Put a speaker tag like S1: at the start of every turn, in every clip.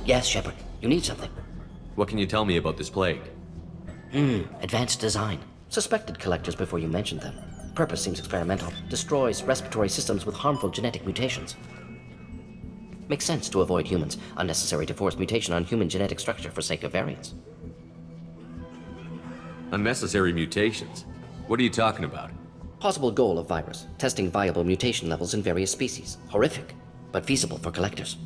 S1: Yes, Shepard. You need something.
S2: What can you tell me about this plague?
S1: Advanced design. Suspected collectors before you mentioned them. Purpose seems experimental. Destroys respiratory systems with harmful genetic mutations. Makes sense to avoid humans. Unnecessary to force mutation on human genetic structure for sake of variance.
S2: Unnecessary mutations? What are you talking about?
S1: Possible goal of virus. Testing viable mutation levels in various species. Horrific, but feasible for collectors.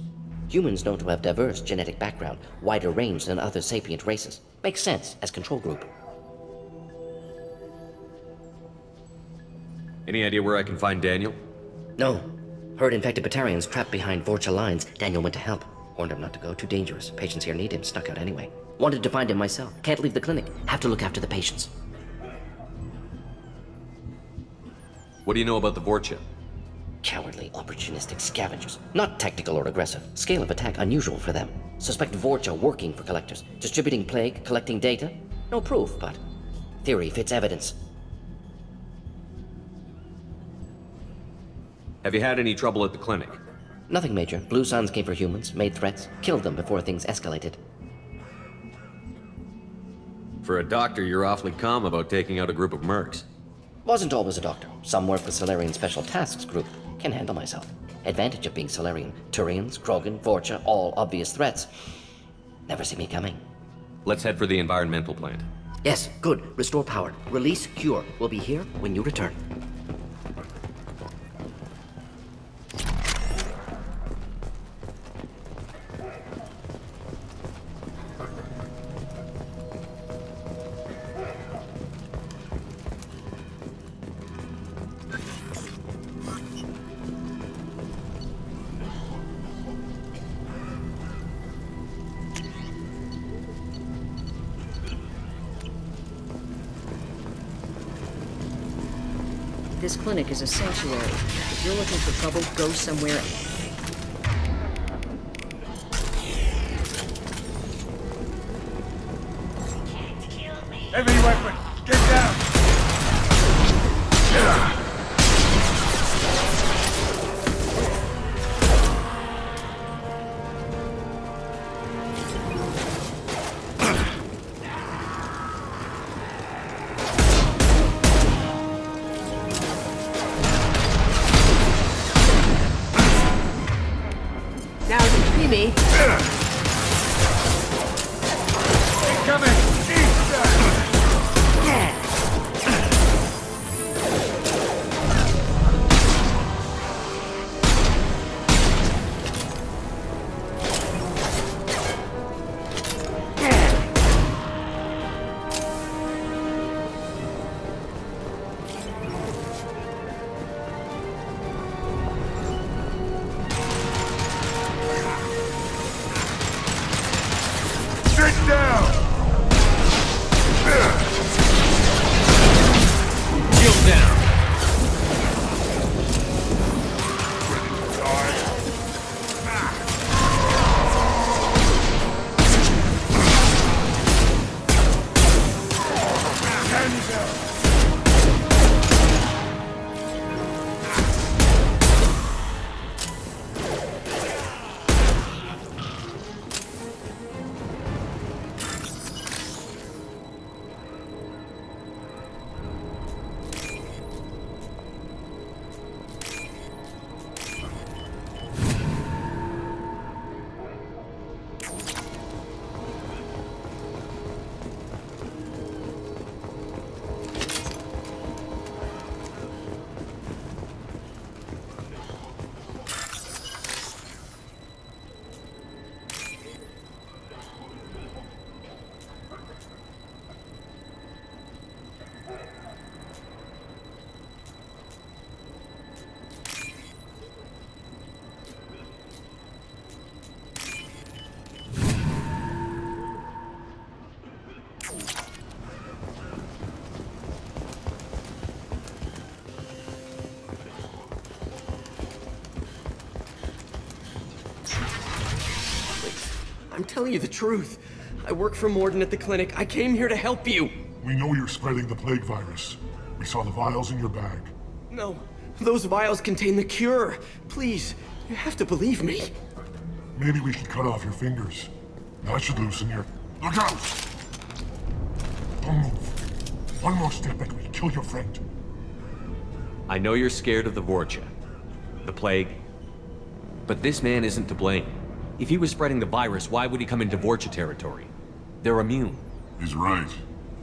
S1: Humans known to have diverse genetic background, wider range than other sapient races. Makes sense as control group.
S2: Any idea where I can find Daniel?
S1: No. Heard infected Batarians trapped behind Vorcha lines. Daniel went to help. Warned him not to go, too dangerous. Patients here need him, snuck out anyway. Wanted to find him myself. Can't leave the clinic. Have to look after the patients.
S2: What do you know about the Vorcha?
S1: Cowardly, opportunistic scavengers. Not tactical or aggressive. Scale of attack unusual for them. Suspect Vorcha working for collectors. Distributing plague, collecting data. No proof, but theory fits evidence.
S2: Have you had any trouble at the clinic?
S1: Nothing major. Blue Suns came for humans, made threats, killed them before things escalated.
S2: For a doctor, you're awfully calm about taking out a group of mercs.
S1: Wasn't always a doctor. Some work with Salarian Special Tasks Group. Can handle myself. Advantage of being Salarian. Turians, Krogan, Vorcha, all obvious threats. Never see me coming.
S2: Let's head for the environmental plant.
S1: Yes, good. Restore power. Release cure. We'll be here when you return.
S3: This clinic is a sanctuary. If you're looking for trouble, go somewhere else.
S4: Heavy weapon! Get down!
S3: Now you see me.
S4: Incoming! Sit down!
S2: Shield down!
S5: I'm telling you the truth. I work for Mordin at the clinic. I came here to help you.
S6: We know you're spreading the plague virus. We saw the vials in your bag.
S5: No, those vials contain the cure. Please, you have to believe me.
S6: Maybe we should cut off your fingers. That should loosen your... Look out! Don't move. One more step and we'll kill your friend.
S2: I know you're scared of the Vorcha, the plague, but this man isn't to blame. If he was spreading the virus, why would he come into Vorcha territory? They're immune.
S6: He's right.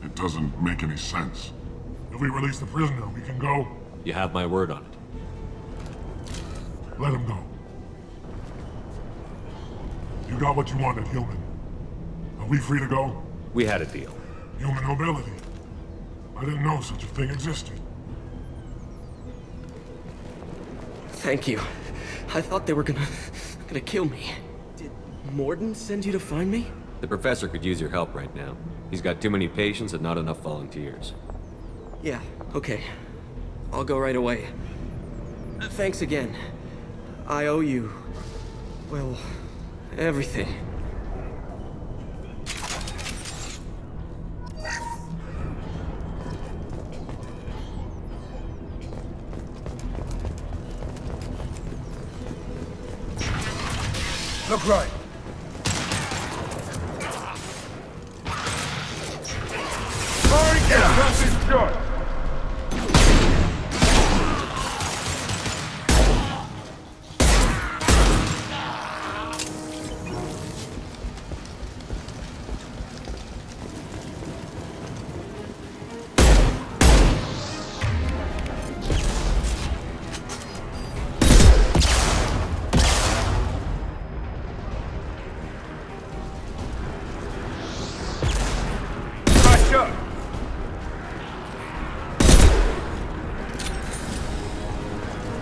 S6: It doesn't make any sense. If we release the prisoner, we can go.
S2: You have my word on it.
S6: Let him go. You got what you wanted, human. Are we free to go?
S2: We had a deal.
S6: Human mobility. I didn't know such a thing existed.
S5: Thank you. I thought they were gonna kill me. Did Morden send you to find me?
S2: The professor could use your help right now. He's got too many patients and not enough volunteers.
S5: Yeah, okay. I'll go right away. Thanks again. I owe you... well, everything.
S4: Look right. Hurry, get nothing short.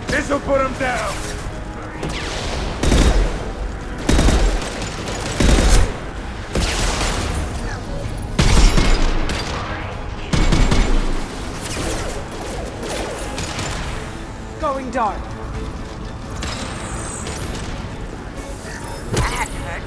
S4: This'll put him down!
S7: Going dark.
S8: That hurt.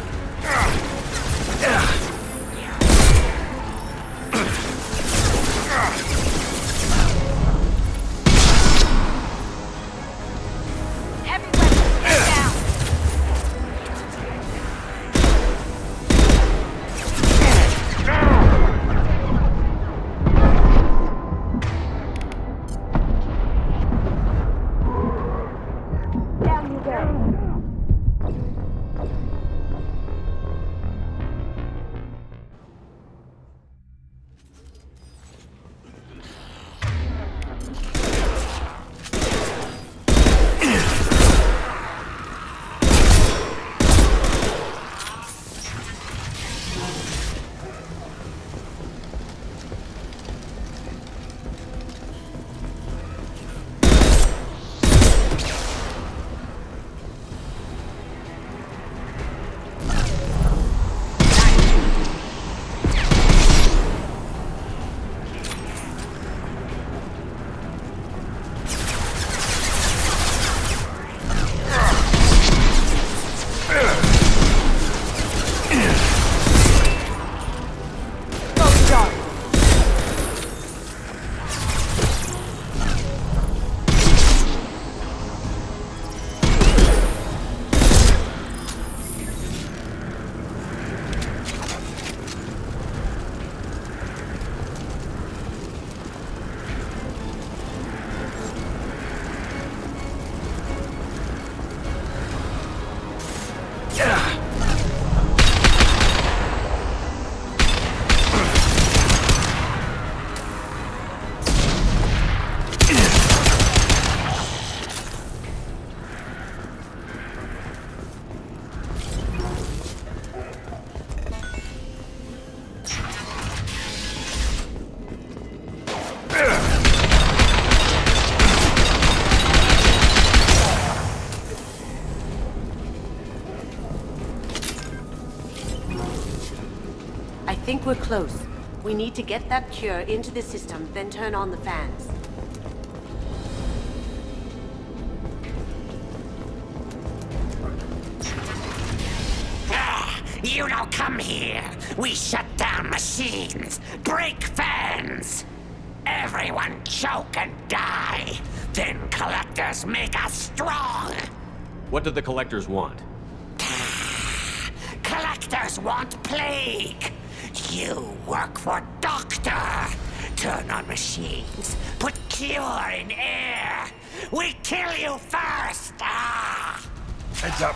S8: I think we're close. We need to get that cure into the system, then turn on the fans.
S9: You don't come here. We shut down machines, break fans. Everyone choke and die. Then collectors make us strong.
S2: What do the collectors want?
S9: Masters want plague. You work for Doctor. Turn on machines. Put cure in air. We kill you first. Ah!
S4: Heads up.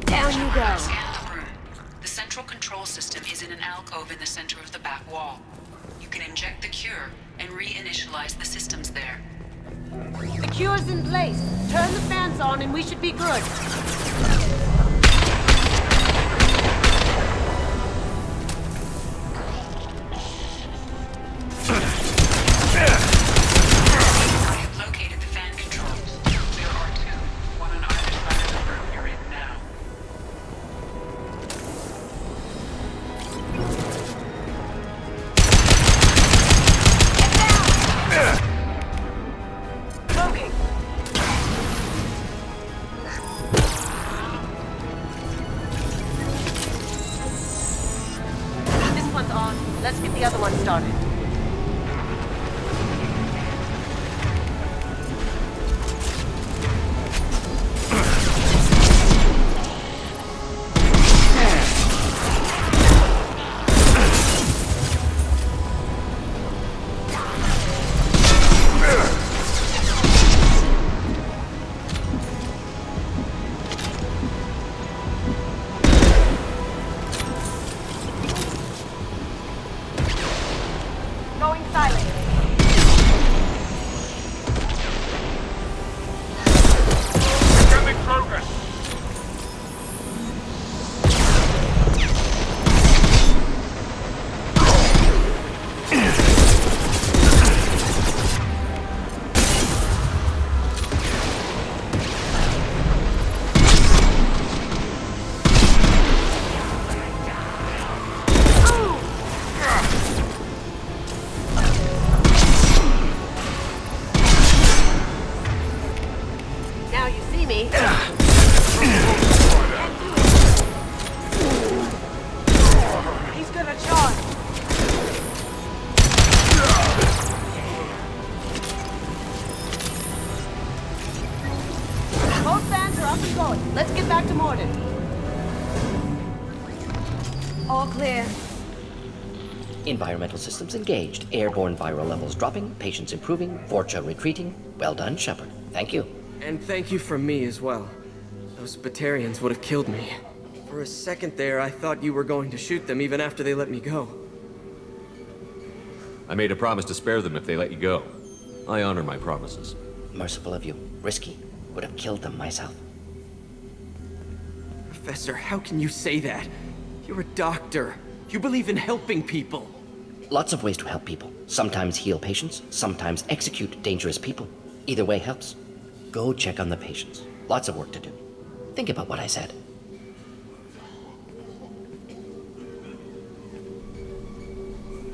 S8: Down you go.
S10: Scan the room. The central control system is in an alcove in the center of the back wall. You can inject the cure and reinitialize the systems there.
S8: The cure's in place. Turn the fans on and we should be good.
S10: I have located the fan controls. There are two, one on either side of the room you're in now.
S8: Smoking. This one's on. Let's get the other one started. Going silent.
S4: Incoming progress.
S8: Now you see me. He's gonna charge. Both fans are up and going. Let's get back to Morden. All clear.
S1: Environmental systems engaged. Airborne viral levels dropping. Patients improving. Vorcha retreating. Well done, Shepard. Thank you.
S5: And thank you from me as well. Those Batarians would have killed me. For a second there, I thought you were going to shoot them even after they let me go.
S2: I made a promise to spare them if they let you go. I honor my promises.
S1: Merciful of you. Risky. Would have killed them myself.
S5: Professor, how can you say that? You're a doctor. You believe in helping people.
S1: Lots of ways to help people. Sometimes heal patients, sometimes execute dangerous people. Either way helps. Go check on the patients. Lots of work to do. Think about what I said.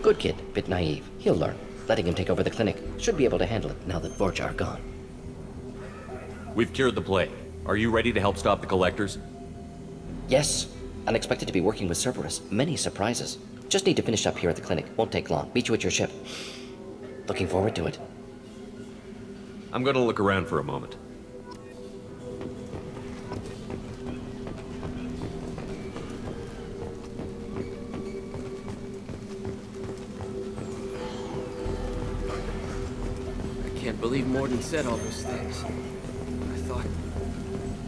S1: Good kid, bit naive. He'll learn. Letting him take over the clinic. Should be able to handle it now that Vorcha are gone.
S2: We've cured the plague. Are you ready to help stop the Collectors?
S1: Yes. Unexpected to be working with Cerberus. Many surprises. Just need to finish up here at the clinic. Won't take long. Meet you at your ship. Looking forward to it.
S2: I'm gonna look around for a moment.
S5: I can't believe Morden said all those things.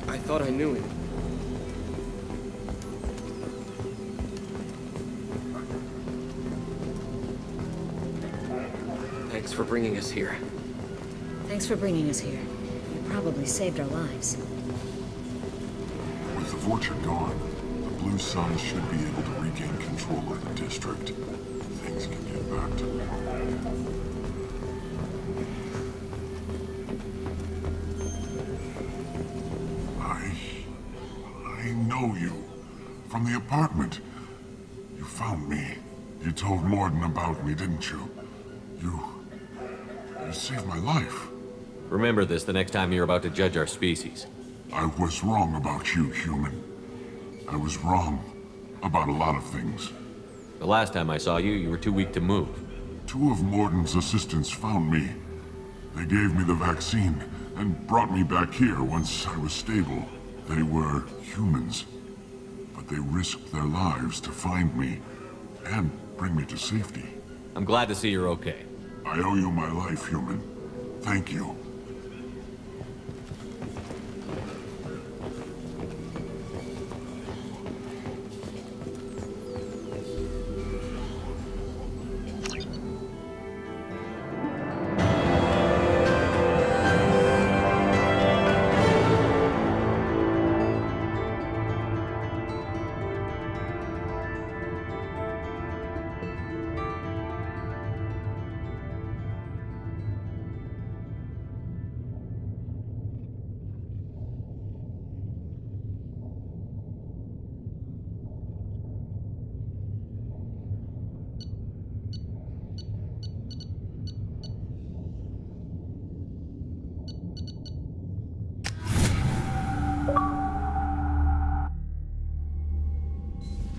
S5: I thought I knew him. Thanks for bringing us here.
S3: Thanks for bringing us here. You probably saved our lives.
S6: With the Vorcha gone, the Blue Suns should be able to regain control of the district. Things can get back to normal. I know you. From the apartment. You found me. You told Morden about me, didn't you? You saved my life.
S2: Remember this the next time you're about to judge our species.
S6: I was wrong about you, human. I was wrong about a lot of things.
S2: The last time I saw you, you were too weak to move.
S6: 2 of Morden's assistants found me. They gave me the vaccine and brought me back here once I was stable. They were humans, but they risked their lives to find me and bring me to safety.
S2: I'm glad to see you're okay.
S6: I owe you my life, human. Thank you.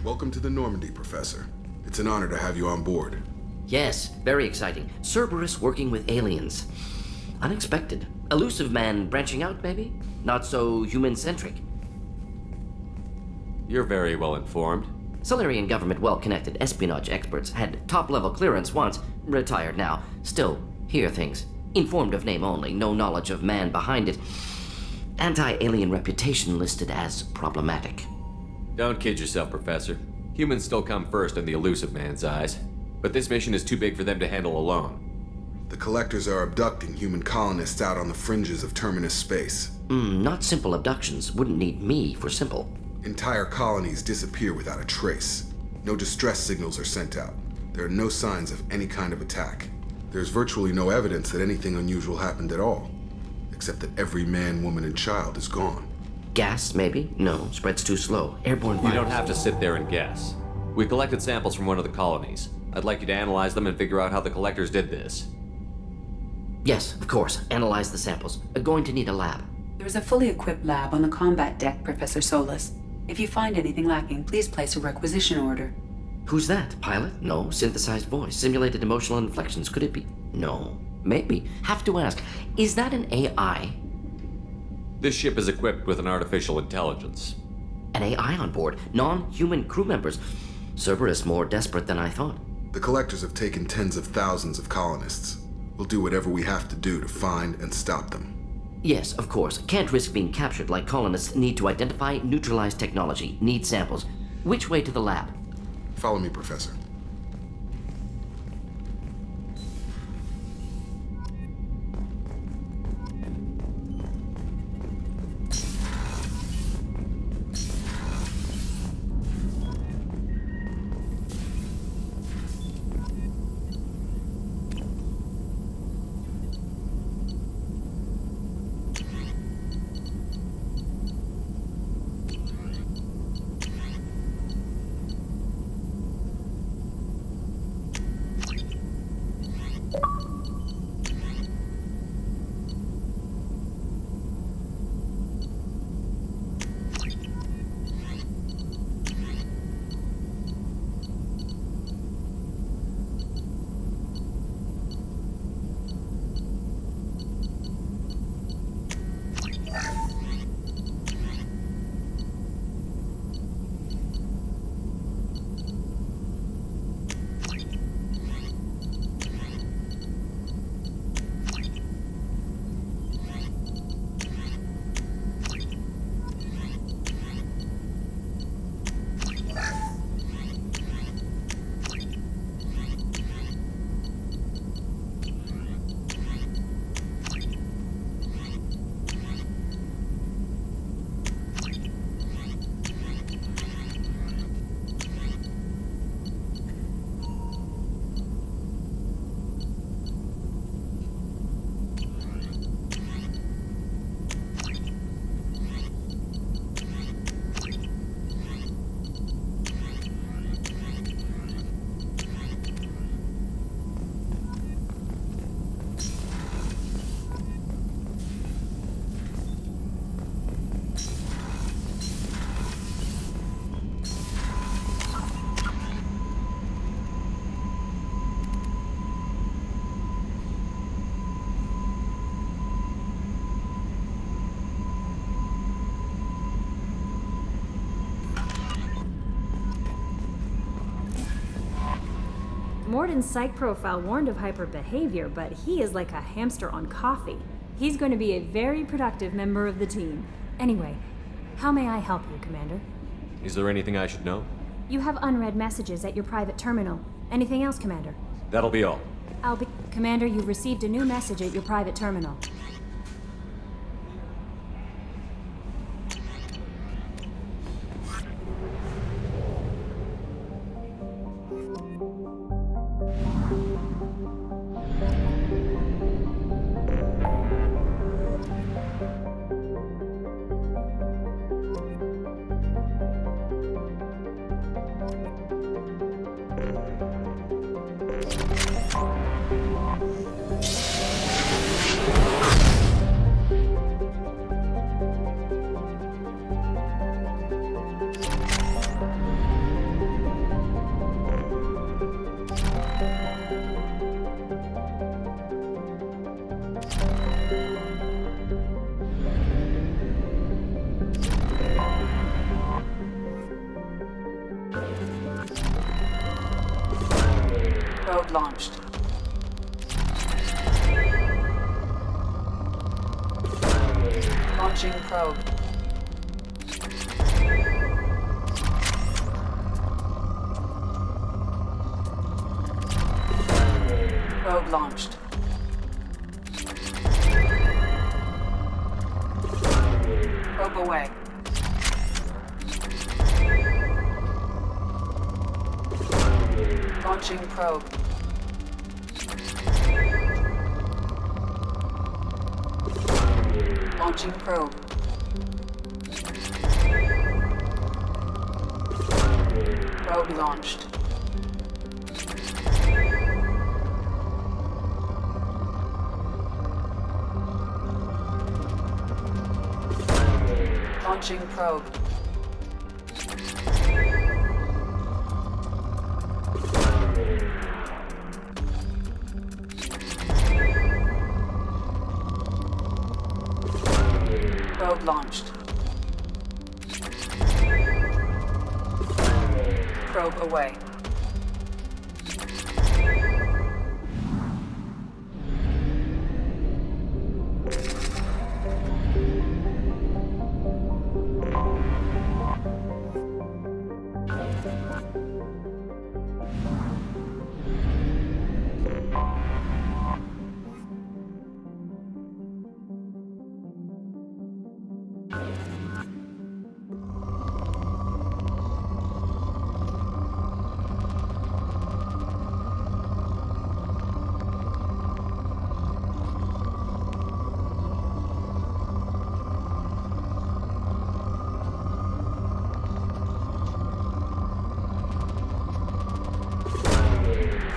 S11: Welcome to the Normandy, Professor. It's an honor to have you on board.
S1: Yes, very exciting. Cerberus working with aliens. Unexpected. Elusive man branching out, maybe? Not so human-centric.
S2: You're very well informed.
S1: Solarian government well-connected espionage experts had top-level clearance once, retired now. Still, hear things. Informed of name only, no knowledge of man behind it. Anti-alien reputation listed as problematic.
S2: Don't kid yourself, Professor. Humans still come first in the Elusive Man's eyes. But this mission is too big for them to handle alone.
S11: The Collectors are abducting human colonists out on the fringes of Terminus space.
S1: Not simple abductions. Wouldn't need me for simple.
S11: Entire colonies disappear without a trace. No distress signals are sent out. There are no signs of any kind of attack. There's virtually no evidence that anything unusual happened at all. Except that every man, woman, and child is gone.
S1: Gas, maybe? No, spreads too slow. Airborne
S2: You
S1: virus.
S2: don't have to sit there and guess. We collected samples from one of the colonies. I'd like you to analyze them and figure out how the Collectors did this.
S1: Yes, of course. Analyze the samples. Going to need a lab.
S10: There's a fully equipped lab on the combat deck, Professor Solis. If you find anything lacking, please place a requisition order.
S1: Who's that? Pilot? No. Synthesized voice. Simulated emotional inflections. Could it be? No. Maybe. Have to ask. Is that an AI?
S2: This ship is equipped with an artificial intelligence.
S1: An AI on board. Non-human crew members. Cerberus more desperate than I thought.
S11: The Collectors have taken tens of thousands of colonists. We'll do whatever we have to do to find and stop them.
S1: Yes, of course. Can't risk being captured like colonists need to identify, neutralize technology, need samples. Which way to the lab?
S11: Follow me, Professor.
S12: Morden's psych profile warned of hyper behavior, but he is like a hamster on coffee. He's going to be a very productive member of the team. Anyway, how may I help you, Commander?
S2: Is there anything I should know?
S12: You have unread messages at your private terminal. Anything else, Commander?
S2: That'll be all.
S12: Commander, you've received a new message at your private terminal.
S10: Probe launched. Launching probe. Probe launched. Probe away. Launching probe. Launching probe. Probe launched. Launching probe. Probe launched. Probe away.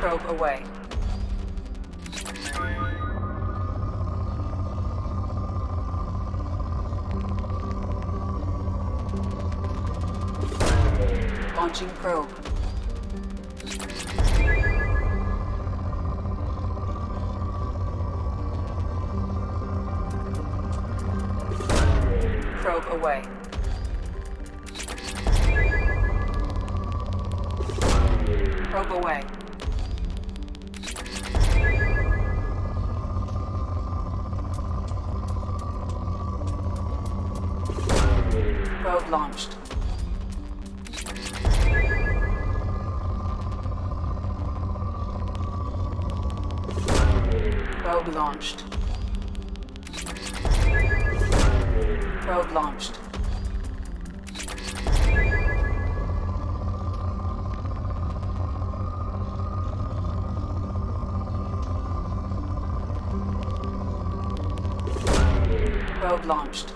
S10: Probe away. Launching probe. Probe away. Probe away. Probe launched. Probe launched. Probe launched. Probe launched.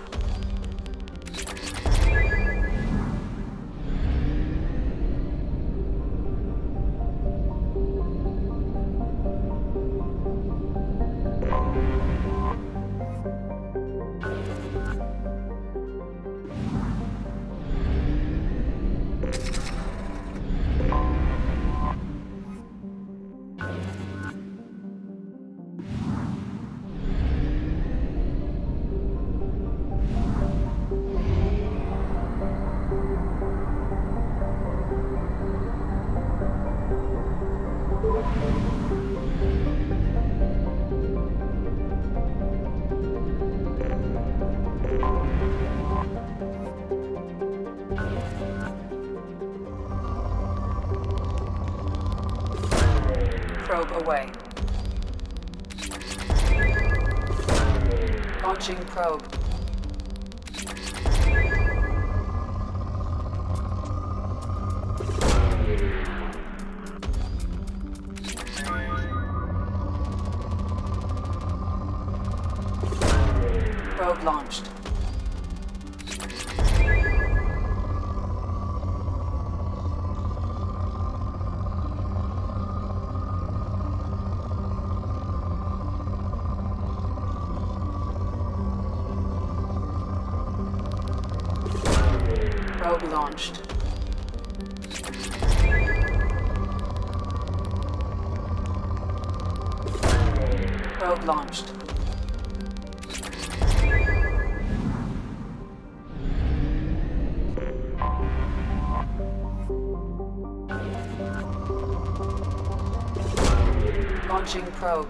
S10: Probe away. Launching probe. Probe launched. Probe launched. Probe launched. Launching probe.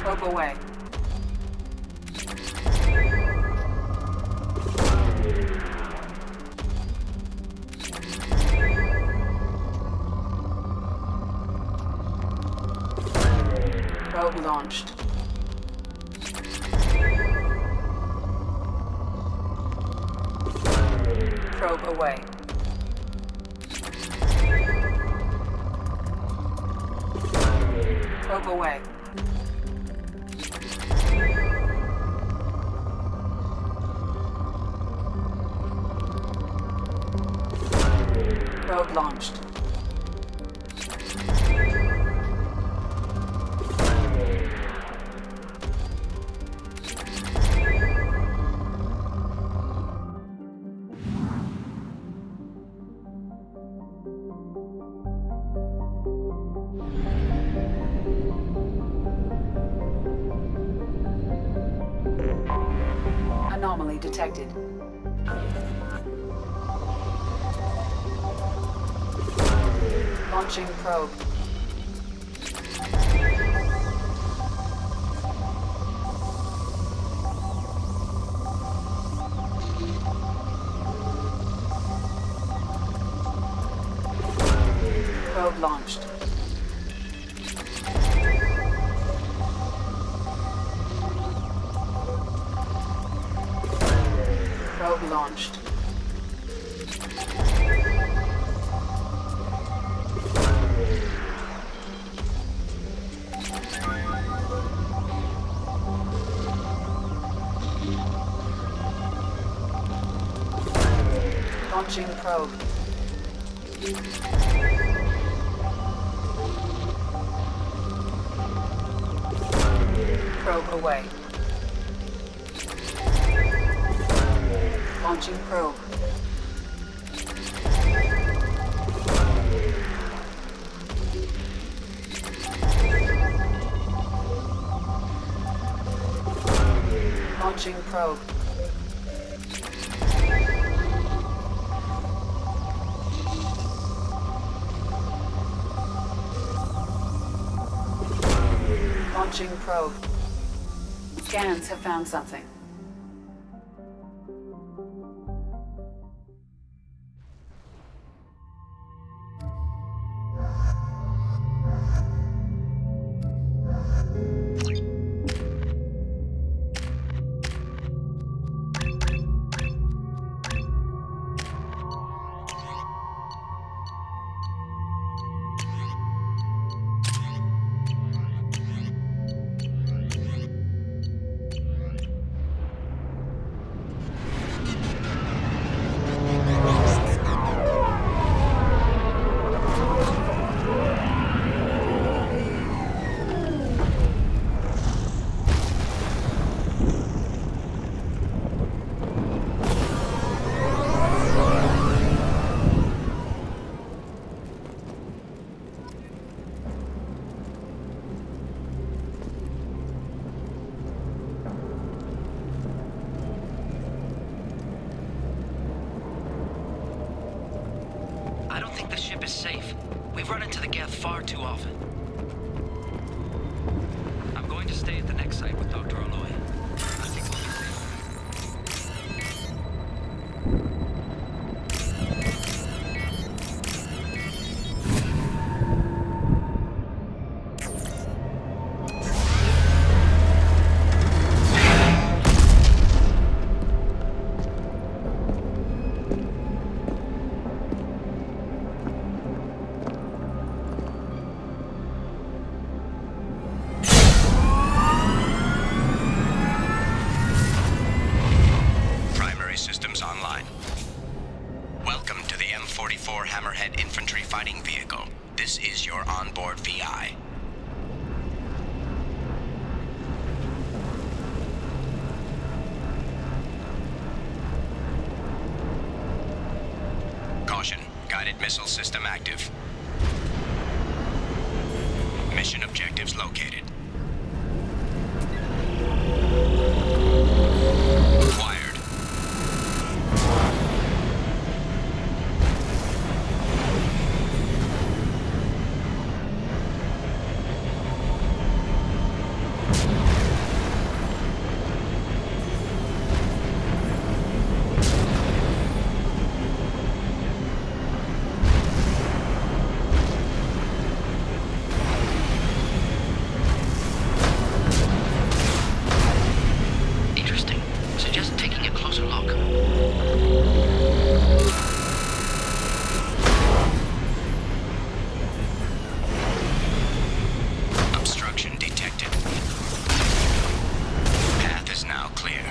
S10: Probe away. Probe launched. Probe away. Probe away. Probe launched. Anomaly detected. Launching probe. Probe launched. Probe launched. Launching probe. Probe away. Launching probe. Launching probe. Launching probe. Scans have found something.
S13: I don't think the ship is safe. We've run into the Geth far too often. I'm going to stay at the next site with Dr. Aloy. I think we'll be safe.
S14: fighting vehicle. This is your onboard VI. Caution, guided missile system active. Mission objectives located. Acquired.
S13: Interesting. Suggest taking a closer look.
S14: Obstruction detected. Path is now clear.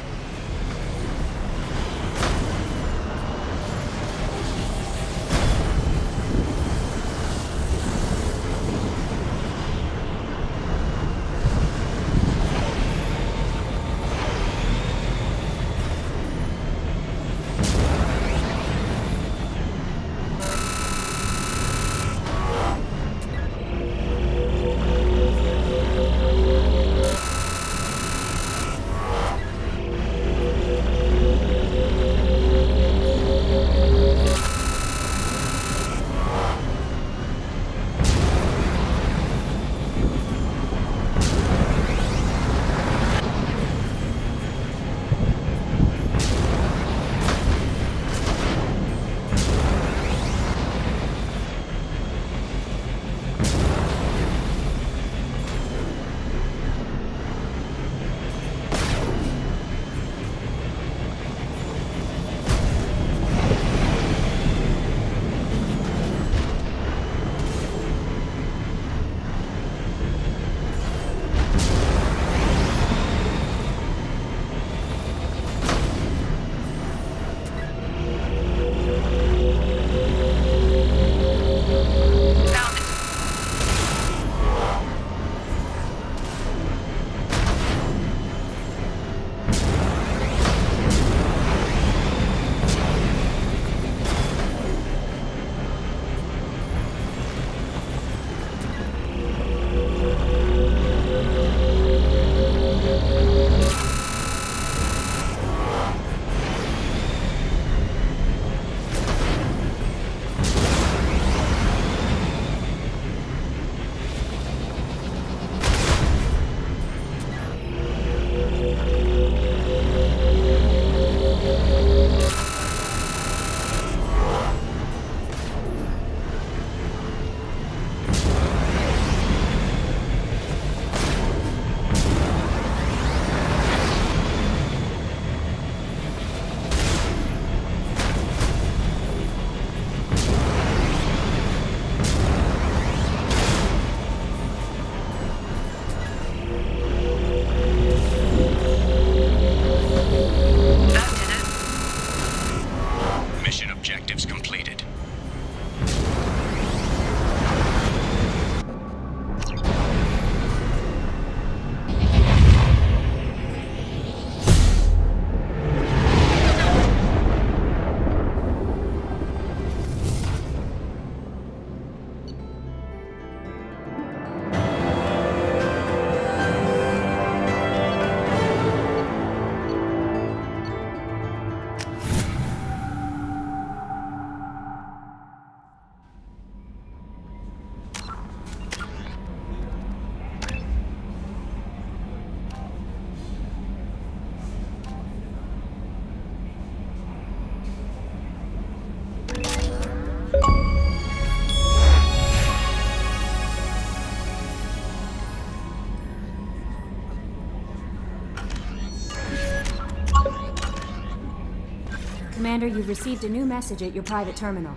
S14: Mission objectives completed.
S12: Commander, you've received a new message at your private terminal.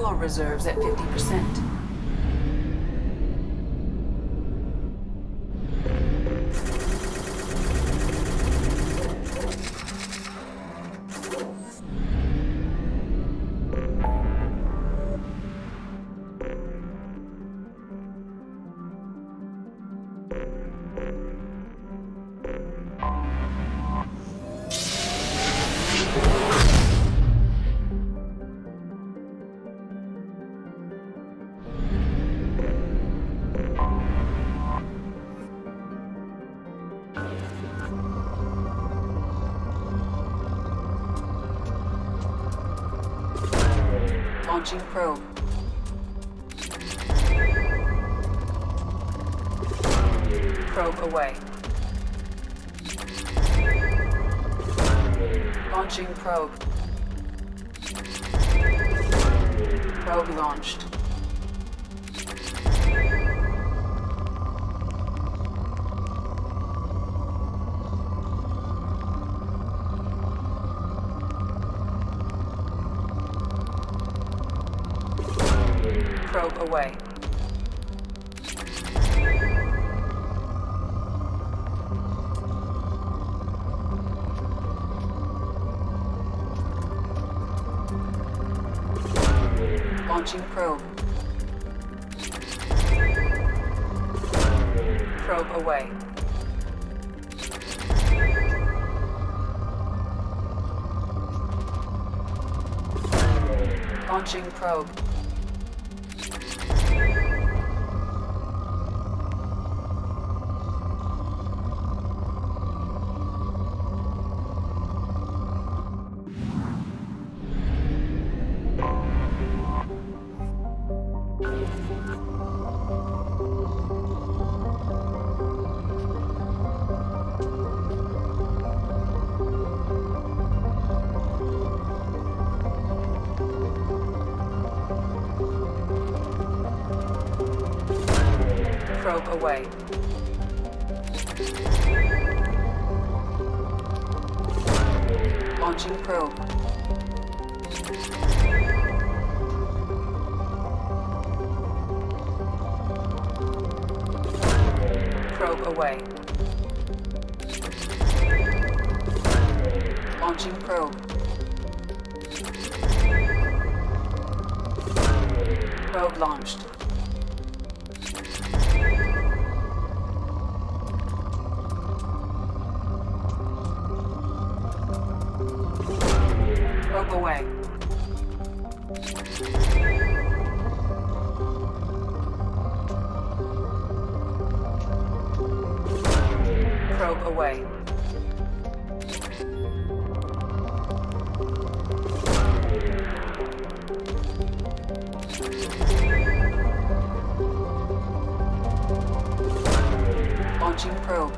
S10: Fuel reserves at 50%. Launching probe. Probe away. Launching probe. Probe launched. Probe away. Launching probe. Probe away. Launching probe. Probe away. Launching probe. Probe away. Launching probe. Probe launched. Probe away. Probe away. Launching probe.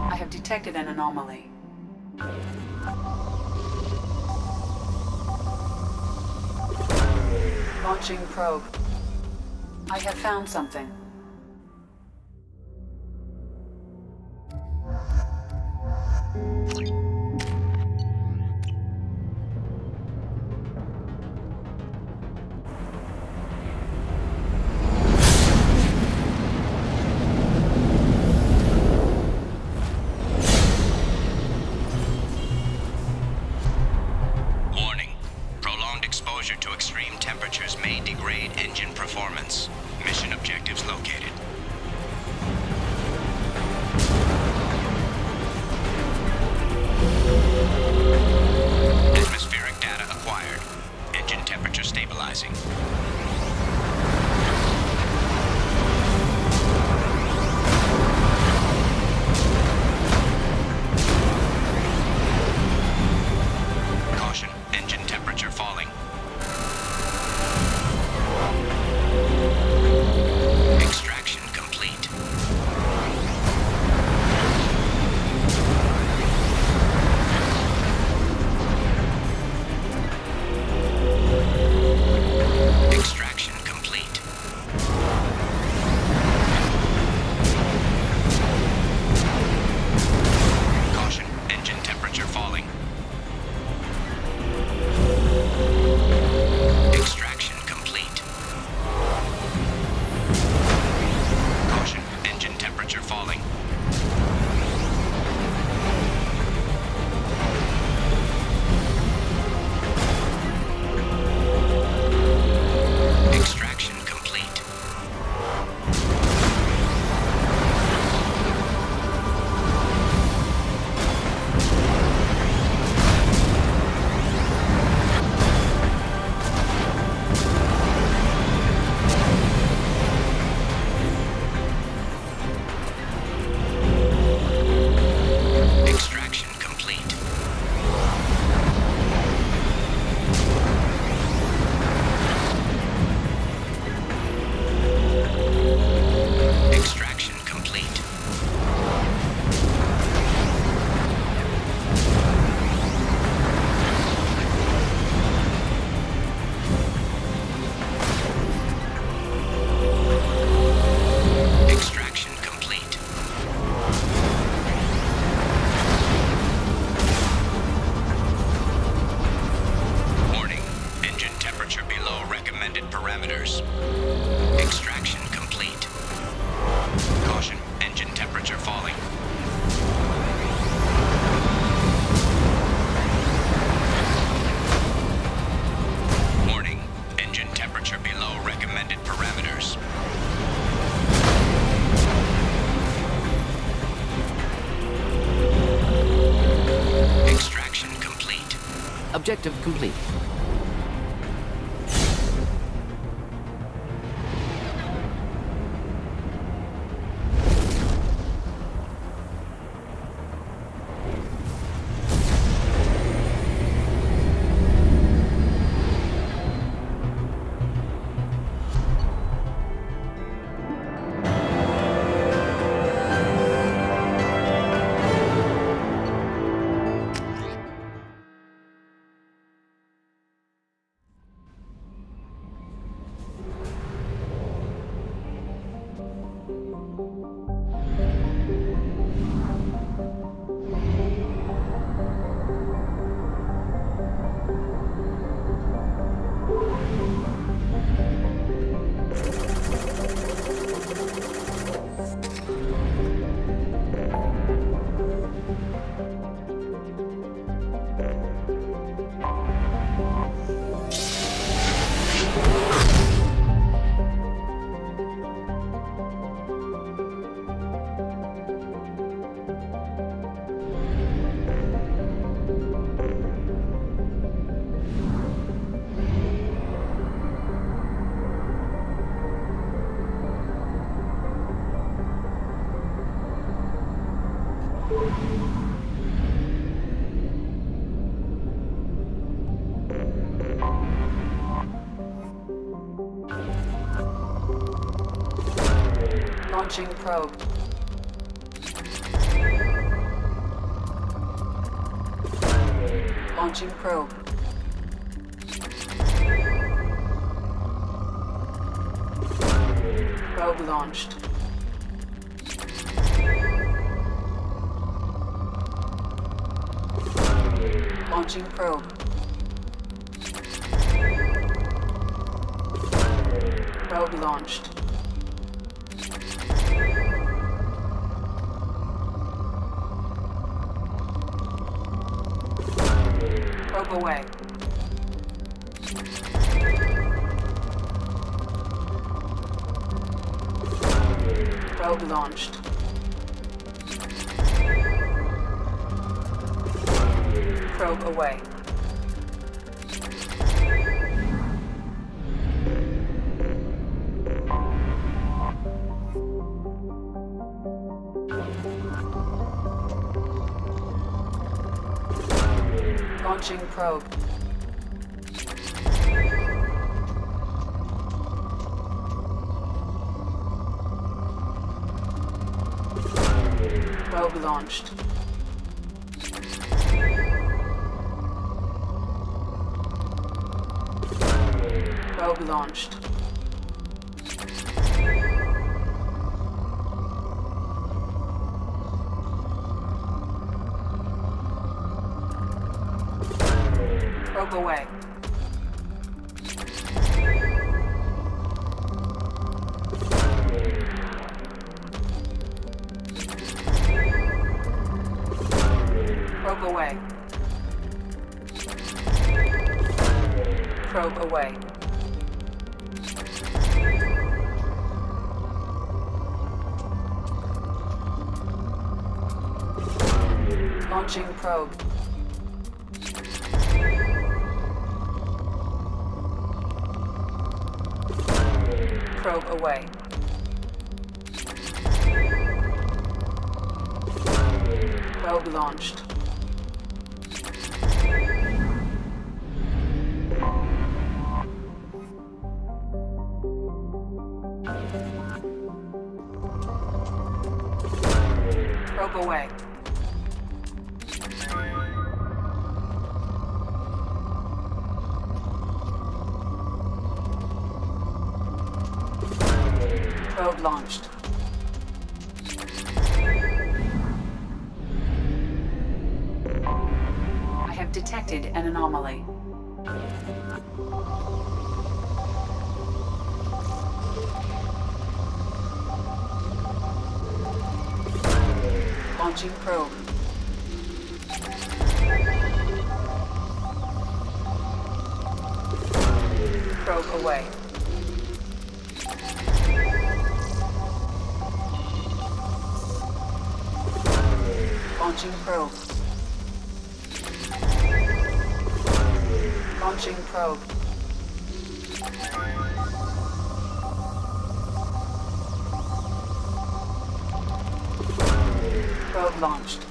S10: I have detected an anomaly. Launching probe. I have found something.
S14: To extreme temperatures may degrade engine performance. Mission objectives located. Atmospheric data acquired. Engine temperature stabilizing. Caution, engine temperature falling. falling. Extraction complete. Caution, engine temperature falling. Extraction complete. Extraction complete. Extraction complete. Extraction complete. Warning, engine temperature below recommended parameters. Extraction complete. Caution, engine temperature falling. Warning, engine temperature below recommended parameters. Extraction complete.
S1: Objective complete.
S10: Launching probe. Launching probe. Probe launched. Launching probe. Probe launched. Probe away. Probe launched. Probe away. Launching probe. Probe launched. Probe launched. Probe away. Probe away. Probe away. Launching probe. Probe away. Probe launched. Probe away. Probe launched. I have detected an anomaly. Launching probe. Probe away. Launching probe. Launching probe. Probe launched.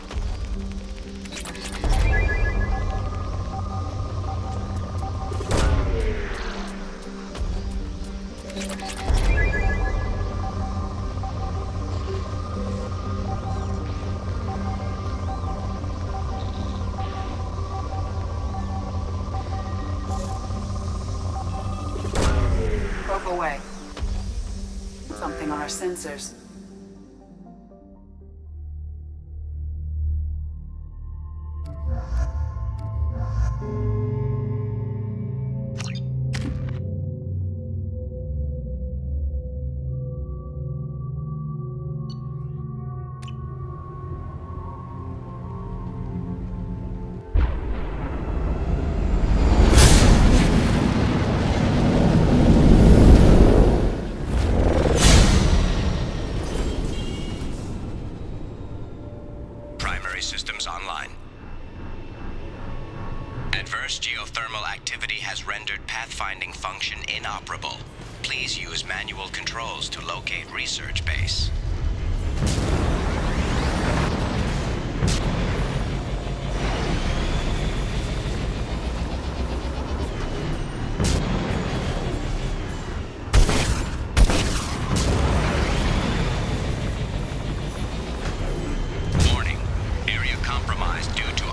S10: Probe away. Something on our sensors.
S14: Systems online. Adverse geothermal activity has rendered pathfinding function inoperable. Please use manual controls to locate research base.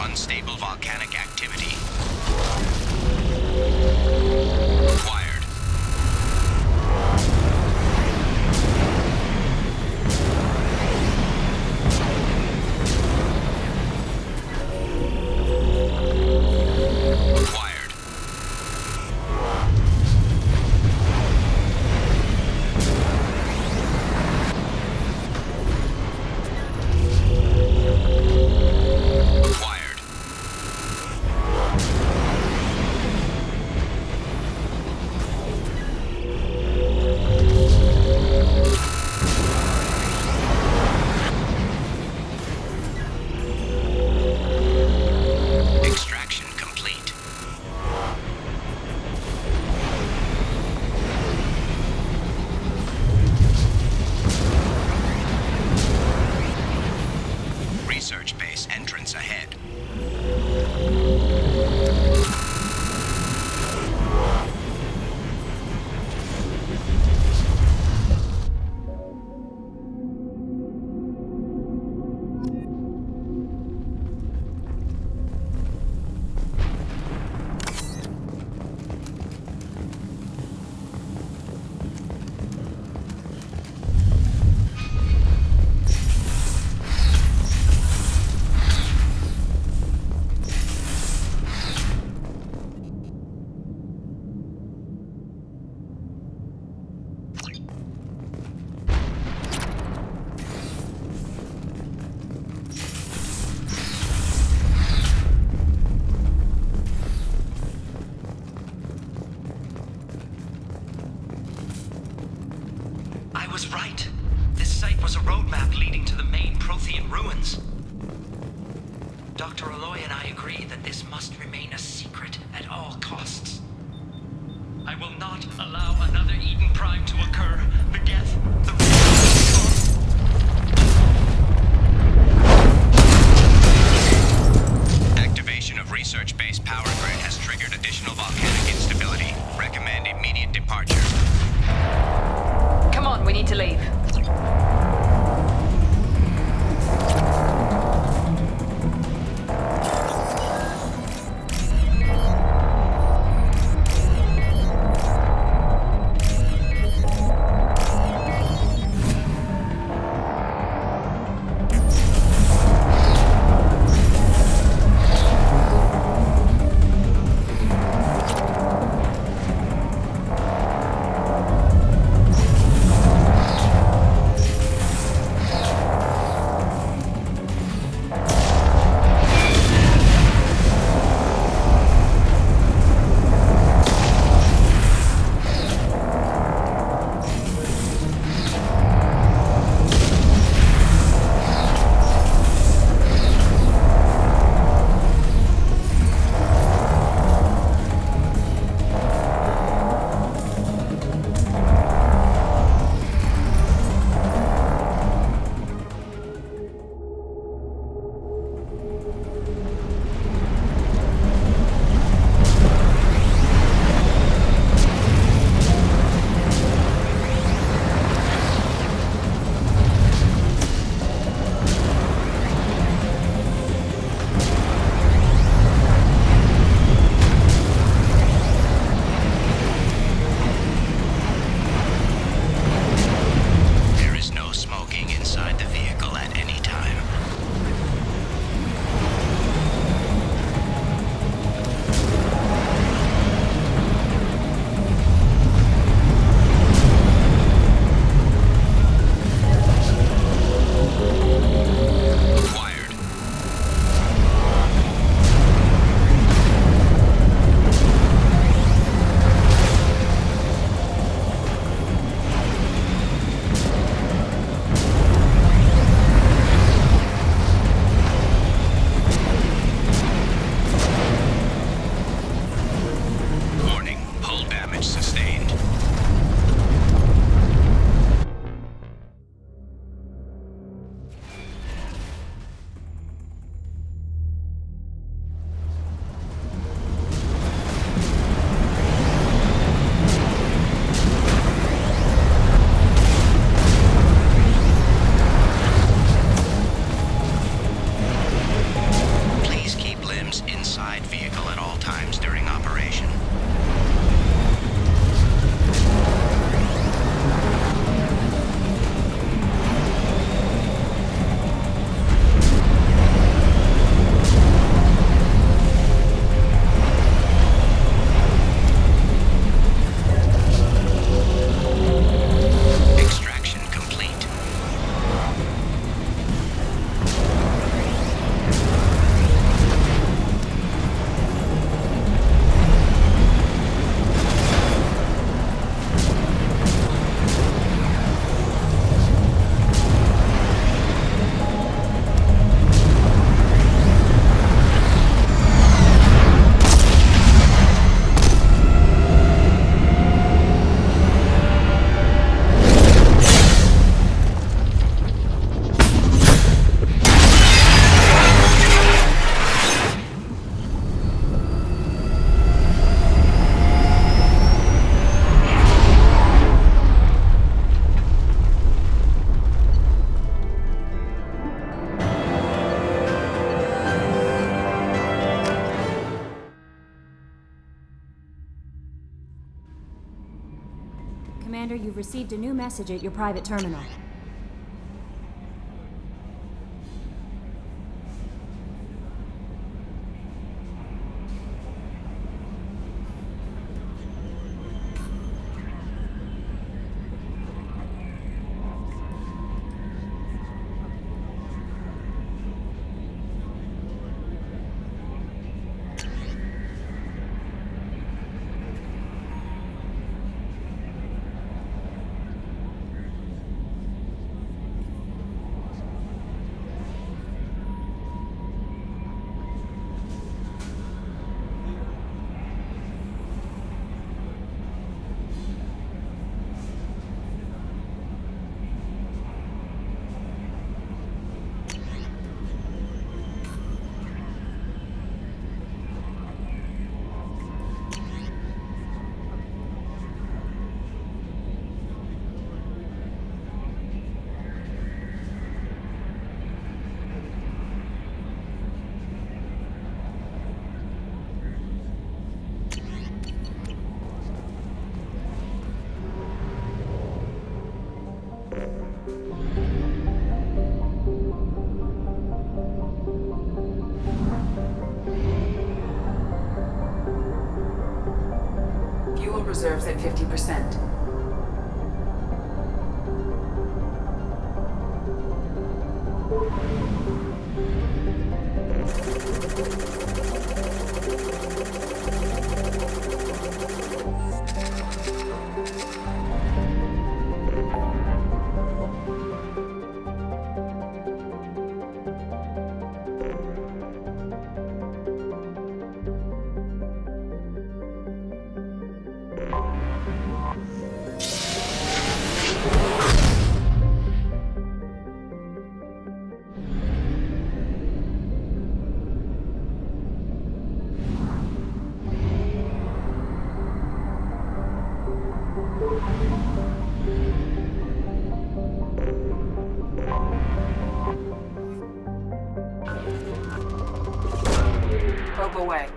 S14: Unstable volcanic activity. Acquired. Acquired.
S13: This must remain a secret at all costs. I will not allow another Eden Prime to occur. The Geth, the...
S14: Activation of research-based power grid has triggered additional volcanic instability. Recommend immediate departure.
S10: Come on, we need to leave.
S12: Commander, you've received a new message at your private terminal.
S10: reserves at 50%. Probe away.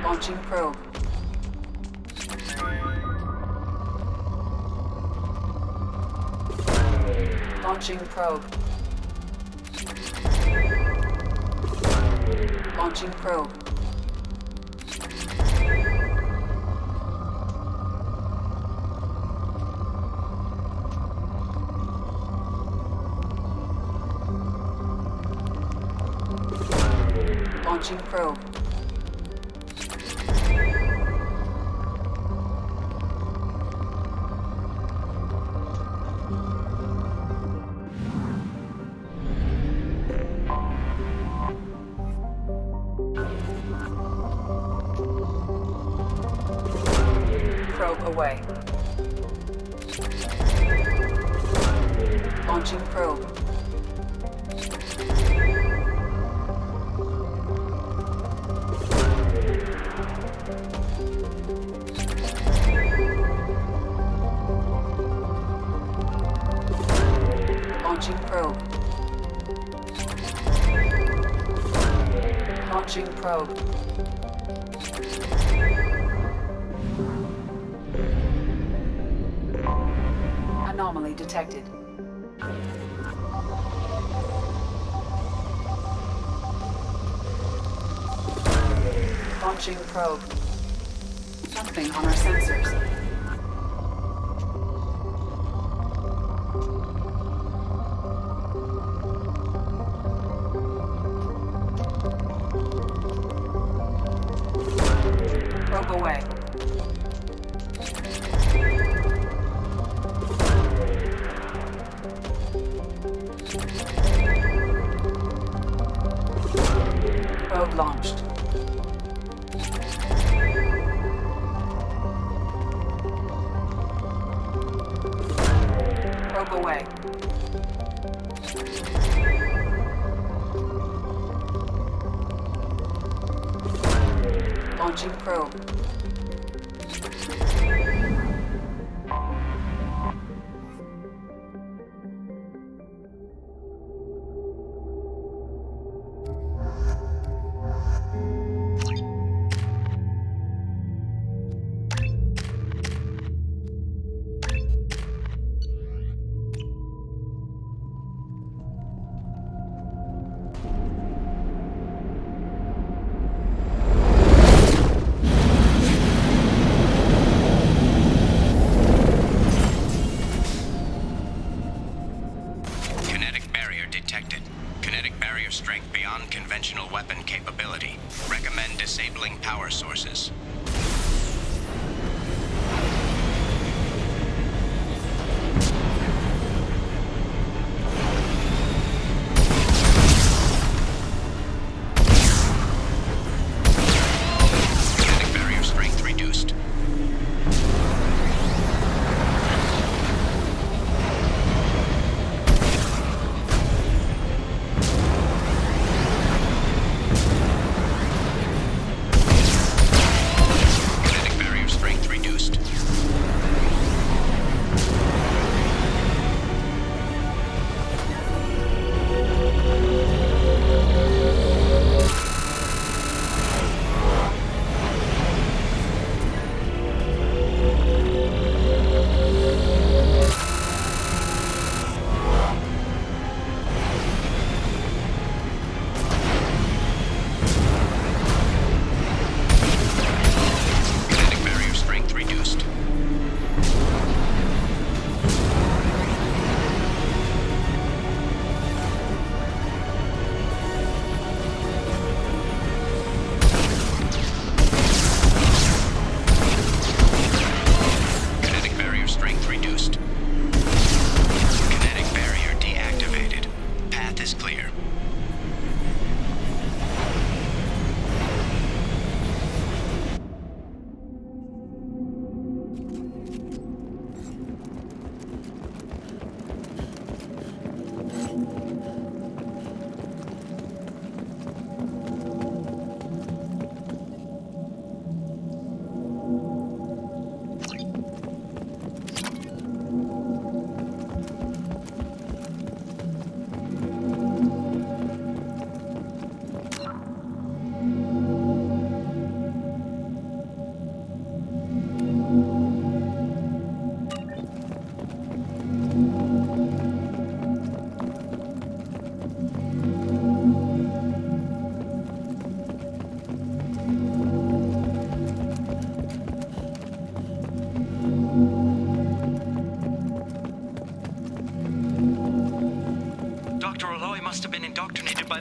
S10: Launching probe. Launching probe. Launching probe. Launching probe. Probe away. Launching probe. Launching probe. Launching probe. Anomaly detected. Launching probe. Something on our sensors. Probe away. Probe launched. Probe away. Launching probe.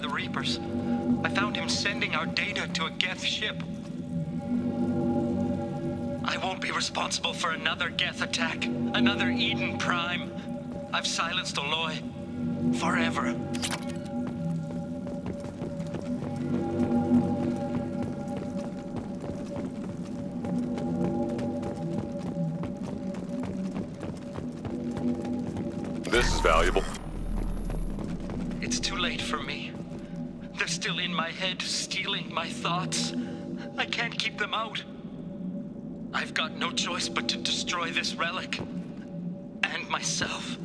S13: the Reapers. I found him sending our data to a Geth ship. I won't be responsible for another Geth attack, another Eden Prime. I've silenced Aloy. Forever.
S4: This is valuable.
S13: It's too late for me. They're still in my head, stealing my thoughts. I can't keep them out. I've got no choice but to destroy this relic. And myself.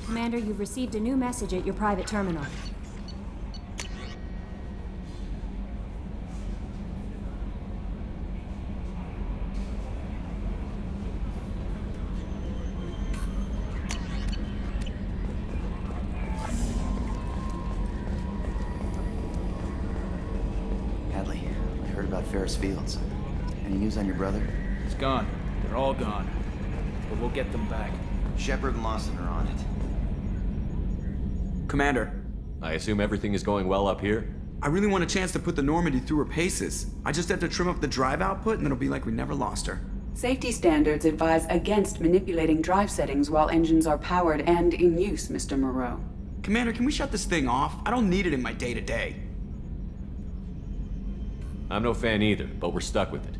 S12: Commander, you've received a new message at your private terminal.
S15: Hadley, I heard about Ferris Fields. Any news on your brother?
S16: He's gone. They're all gone. But we'll get them back.
S15: Shepard and Lawson are on it.
S5: Commander.
S2: I assume everything is going well up here?
S5: I really want a chance to put the Normandy through her paces. I just have to trim up the drive output and it'll be like we never lost her.
S17: Safety standards advise against manipulating drive settings while engines are powered and in use, Mr. Moreau.
S5: Commander, can we shut this thing off? I don't need it in my day-to-day.
S2: I'm no fan either, but we're stuck with it.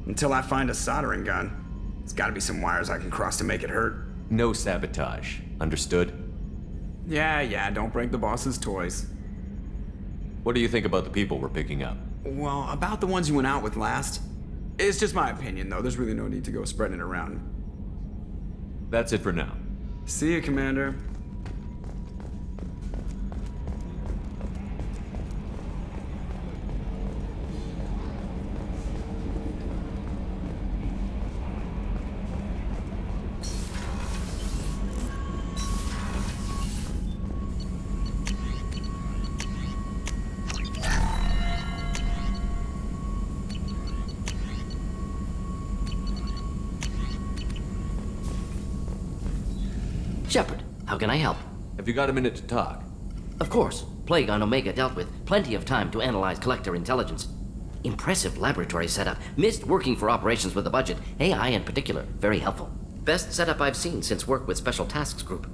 S5: Until I find a soldering gun. There's gotta be some wires I can cross to make it hurt.
S2: No sabotage. Understood?
S5: Yeah, don't break the boss's toys.
S2: What do you think about the people we're picking up?
S5: Well, about the ones you went out with last. It's just my opinion, though. There's really no need to go spreading it around.
S2: That's it for now.
S5: See you, Commander.
S1: Shepard, how can I help?
S2: Have you got a minute to talk?
S1: Of course. Plague on Omega dealt with. Plenty of time to analyze Collector intelligence. Impressive laboratory setup. Missed working for operations with a budget. AI in particular. Very helpful. Best setup I've seen since work with Special Tasks Group.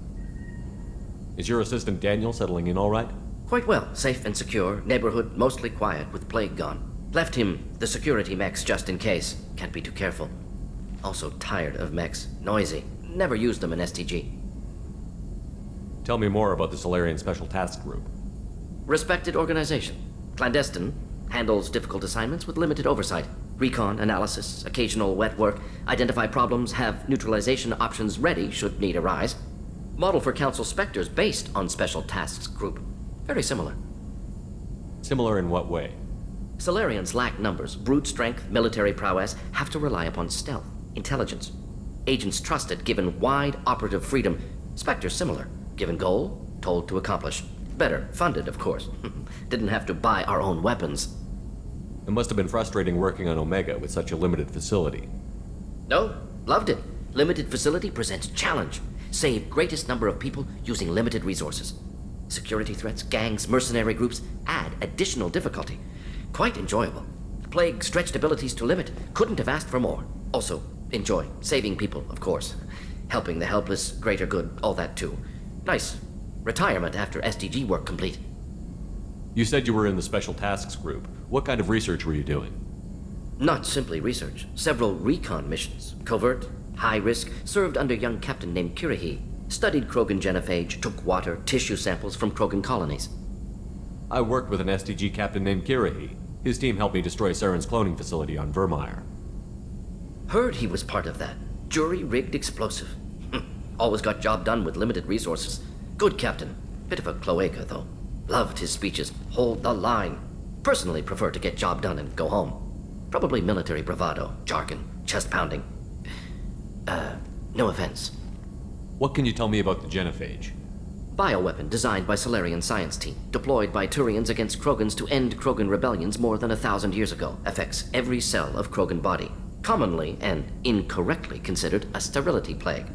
S2: Is your assistant Daniel settling in all right?
S1: Quite well. Safe and secure. Neighborhood mostly quiet with Plague gone. Left him the security mechs just in case. Can't be too careful. Also tired of mechs. Noisy. Never used them in STG.
S2: Tell me more about the Solarian Special Task Group.
S1: Respected organization. Clandestine. Handles difficult assignments with limited oversight. Recon, analysis, occasional wet work. Identify problems, have neutralization options ready should need arise. Model for Council Spectres based on Special Tasks Group. Very similar.
S2: Similar in what way?
S1: Solarians lack numbers, brute strength, military prowess, have to rely upon stealth, intelligence. Agents trusted, given wide operative freedom. Spectres similar. Given goal, told to accomplish. Better funded, of course. Didn't have to buy our own weapons.
S2: It must have been frustrating working on Omega with such a limited facility.
S1: No, loved it. Limited facility presents challenge. Save greatest number of people using limited resources. Security threats, gangs, mercenary groups add additional difficulty. Quite enjoyable. The Plague stretched abilities to limit. Couldn't have asked for more. Also, enjoy. Saving people, of course. Helping the helpless, greater good, all that too. Nice. Retirement after SDG work complete.
S2: You said you were in the Special Tasks Group. What kind of research were you doing?
S1: Not simply research. Several recon missions. Covert, high risk, served under a young captain named Kirahi. Studied Krogan genophage, took water, tissue samples from Krogan colonies.
S2: I worked with an SDG captain named Kirahi. His team helped me destroy Saren's cloning facility on Vermeer.
S1: Heard he was part of that. Jury-rigged explosive. Always got job done with limited resources. Good captain. Bit of a cloaca, though. Loved his speeches. Hold the line. Personally prefer to get job done and go home. Probably military bravado, jargon, chest pounding. No offense.
S2: What can you tell me about the genophage?
S1: Bioweapon designed by Solarian science team, deployed by Turians against Krogans to end Krogan rebellions more than 1,000 years ago. Affects every cell of Krogan body. Commonly and incorrectly considered a sterility plague.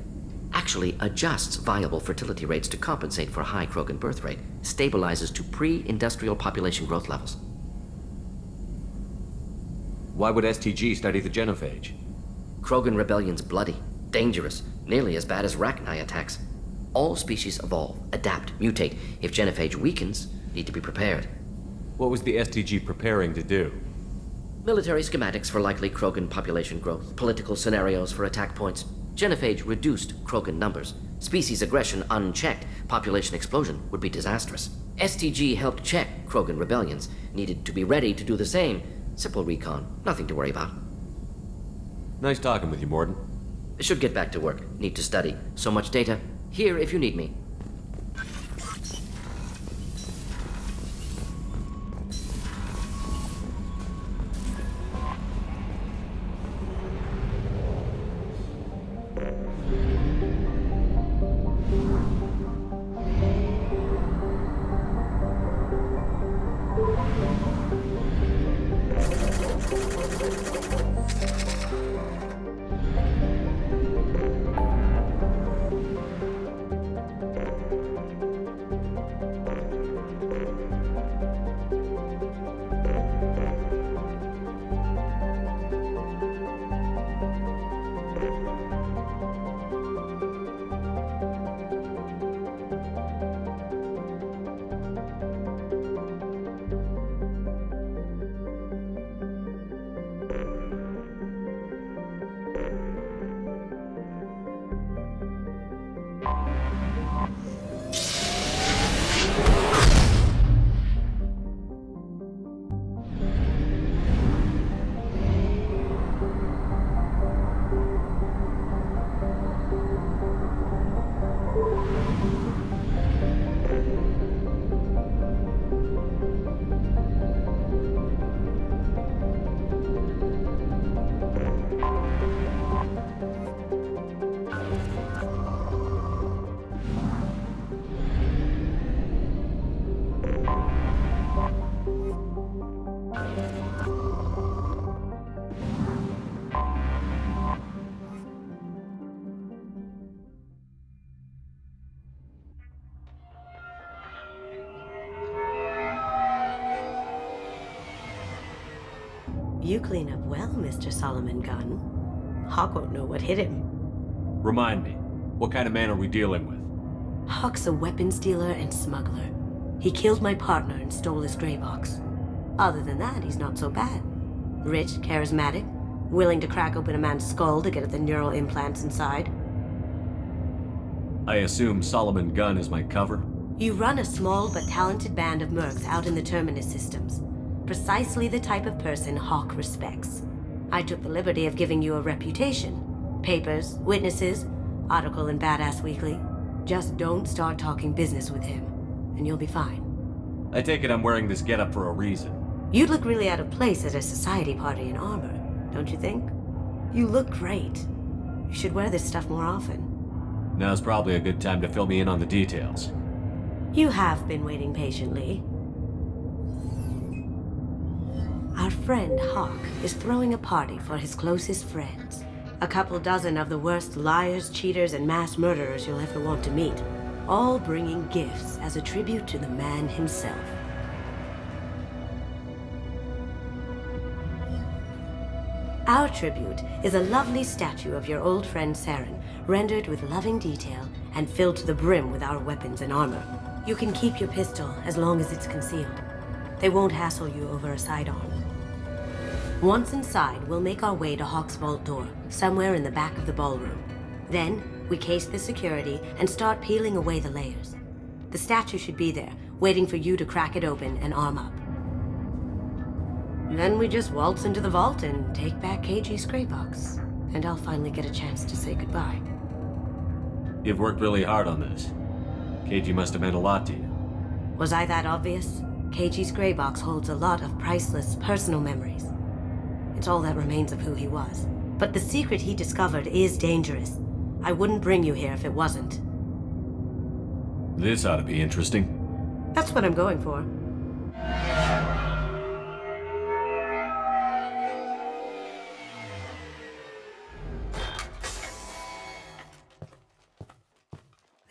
S1: Actually adjusts viable fertility rates to compensate for a high Krogan birth rate. Stabilizes to pre-industrial population growth levels.
S2: Why would STG study the genophage?
S1: Krogan rebellion's bloody, dangerous, nearly as bad as Rachni attacks. All species evolve, adapt, mutate. If genophage weakens, need to be prepared.
S2: What was the STG preparing to do?
S1: Military schematics for likely Krogan population growth, political scenarios for attack points. Genophage reduced Krogan numbers. Species aggression unchecked, population explosion would be disastrous. STG helped check Krogan rebellions, needed to be ready to do the same. Simple recon, nothing to worry about.
S2: Nice talking with you, Mordin.
S1: Should get back to work, need to study. So much data. Here if you need me.
S8: You clean up well, Mr. Solomon Gunn. Hawk won't know what hit him.
S2: Remind me, what kind of man are we dealing with?
S8: Hawk's a weapons dealer and smuggler. He killed my partner and stole his gray box. Other than that, he's not so bad. Rich, charismatic, willing to crack open a man's skull to get at the neural implants inside.
S2: I assume Solomon Gunn is my cover?
S8: You run a small but talented band of mercs out in the Terminus systems. Precisely the type of person Hawk respects. I took the liberty of giving you a reputation. Papers, witnesses, article in Badass Weekly. Just don't start talking business with him, and you'll be fine.
S2: I take it I'm wearing this getup for a reason.
S8: You'd look really out of place at a society party in armor, don't you think? You look great. You should wear this stuff more often.
S2: Now's probably a good time to fill me in on the details.
S8: You have been waiting patiently. Our friend Hawk is throwing a party for his closest friends. A couple dozen of the worst liars, cheaters, and mass murderers you'll ever want to meet. All bringing gifts as a tribute to the man himself. Our tribute is a lovely statue of your old friend Saren, rendered with loving detail and filled to the brim with our weapons and armor. You can keep your pistol as long as it's concealed. They won't hassle you over a sidearm. Once inside, we'll make our way to Hawk's vault door, somewhere in the back of the ballroom. Then, we case the security and start peeling away the layers. The statue should be there, waiting for you to crack it open and arm up. Then we just waltz into the vault and take back KG's gray box. And I'll finally get a chance to say goodbye.
S2: You've worked really hard on this. KG must have meant a lot to you.
S8: Was I that obvious? KG's gray box holds a lot of priceless personal memories. It's all that remains of who he was. But the secret he discovered is dangerous. I wouldn't bring you here if it wasn't.
S2: This ought to be interesting.
S8: That's what I'm going for.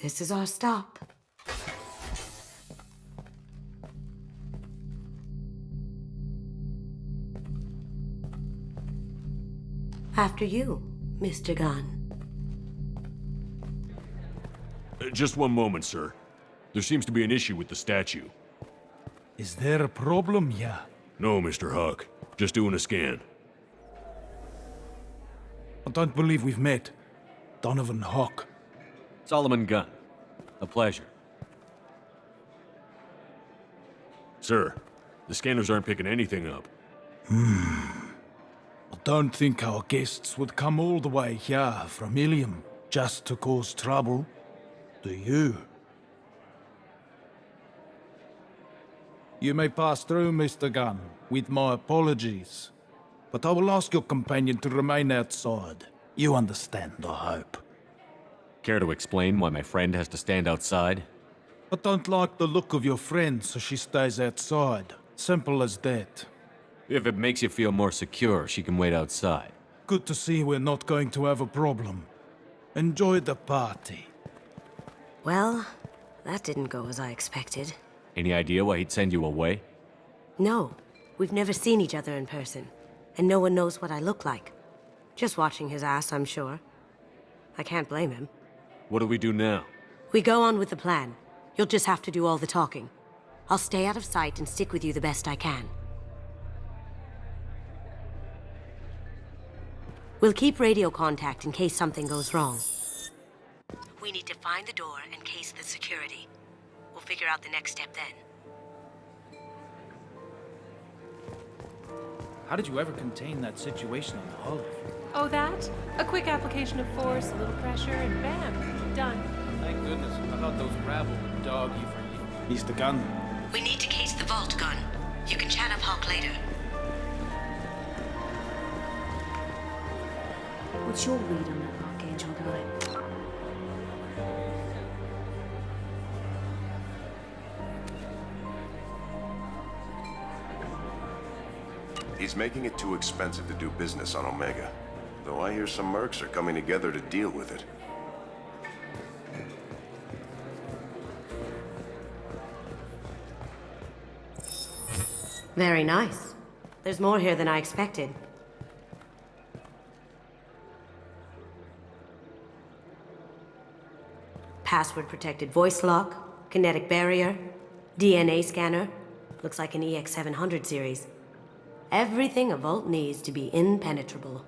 S8: This is our stop. After you, Mr. Gunn.
S18: Just one moment, sir. There seems to be an issue with the statue.
S19: Is there a problem here?
S18: No, Mr. Hawk. Just doing a scan.
S19: I don't believe we've met. Donovan Hawk.
S2: Solomon Gunn. A pleasure.
S18: Sir, the scanners aren't picking anything up.
S19: I don't think our guests would come all the way here from Ilium just to cause trouble. Do you? You may pass through, Mr. Gunn, with my apologies. But I will ask your companion to remain outside. You understand, I hope.
S2: Care to explain why my friend has to stand outside?
S19: I don't like the look of your friend, so she stays outside. Simple as that.
S2: If it makes you feel more secure, she can wait outside.
S19: Good to see we're not going to have a problem. Enjoy the party.
S8: Well, that didn't go as I expected.
S2: Any idea why he'd send you away?
S8: No, we've never seen each other in person, and no one knows what I look like. Just watching his ass, I'm sure. I can't blame him.
S2: What do we do now?
S8: We go on with the plan. You'll just have to do all the talking. I'll stay out of sight and stick with you the best I can. We'll keep radio contact in case something goes wrong. We need to find the door and case the security. We'll figure out the next step then.
S16: How did you ever contain that situation on the hull?
S20: Oh, that? A quick application of force, a little pressure, and bam, done.
S16: Thank goodness. I thought those gravel would dog you for you.
S19: Mr. Gunn.
S8: We need to case the vault, Gunn. You can chat up Hawk later.
S12: What's your read on that Archangel guy?
S21: He's making it too expensive to do business on Omega. Though I hear some mercs are coming together to deal with it.
S8: Very nice. There's more here than I expected. Password-protected voice lock, kinetic barrier, DNA scanner. Looks like an EX700 series. Everything a vault needs to be impenetrable.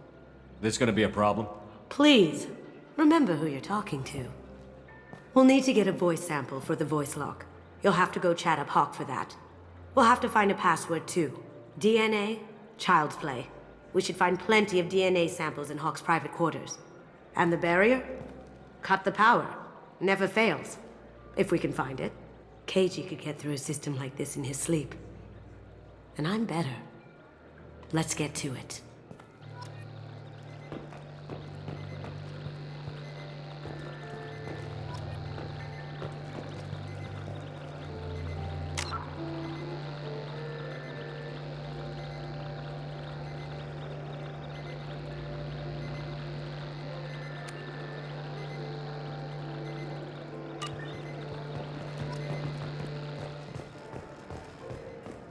S2: This gonna be a problem?
S8: Please, remember who you're talking to. We'll need to get a voice sample for the voice lock. You'll have to go chat up Hawk for that. We'll have to find a password too. DNA, child's play. We should find plenty of DNA samples in Hawk's private quarters. And the barrier? Cut the power. Never fails. If we can find it. KG could get through a system like this in his sleep. And I'm better. Let's get to it.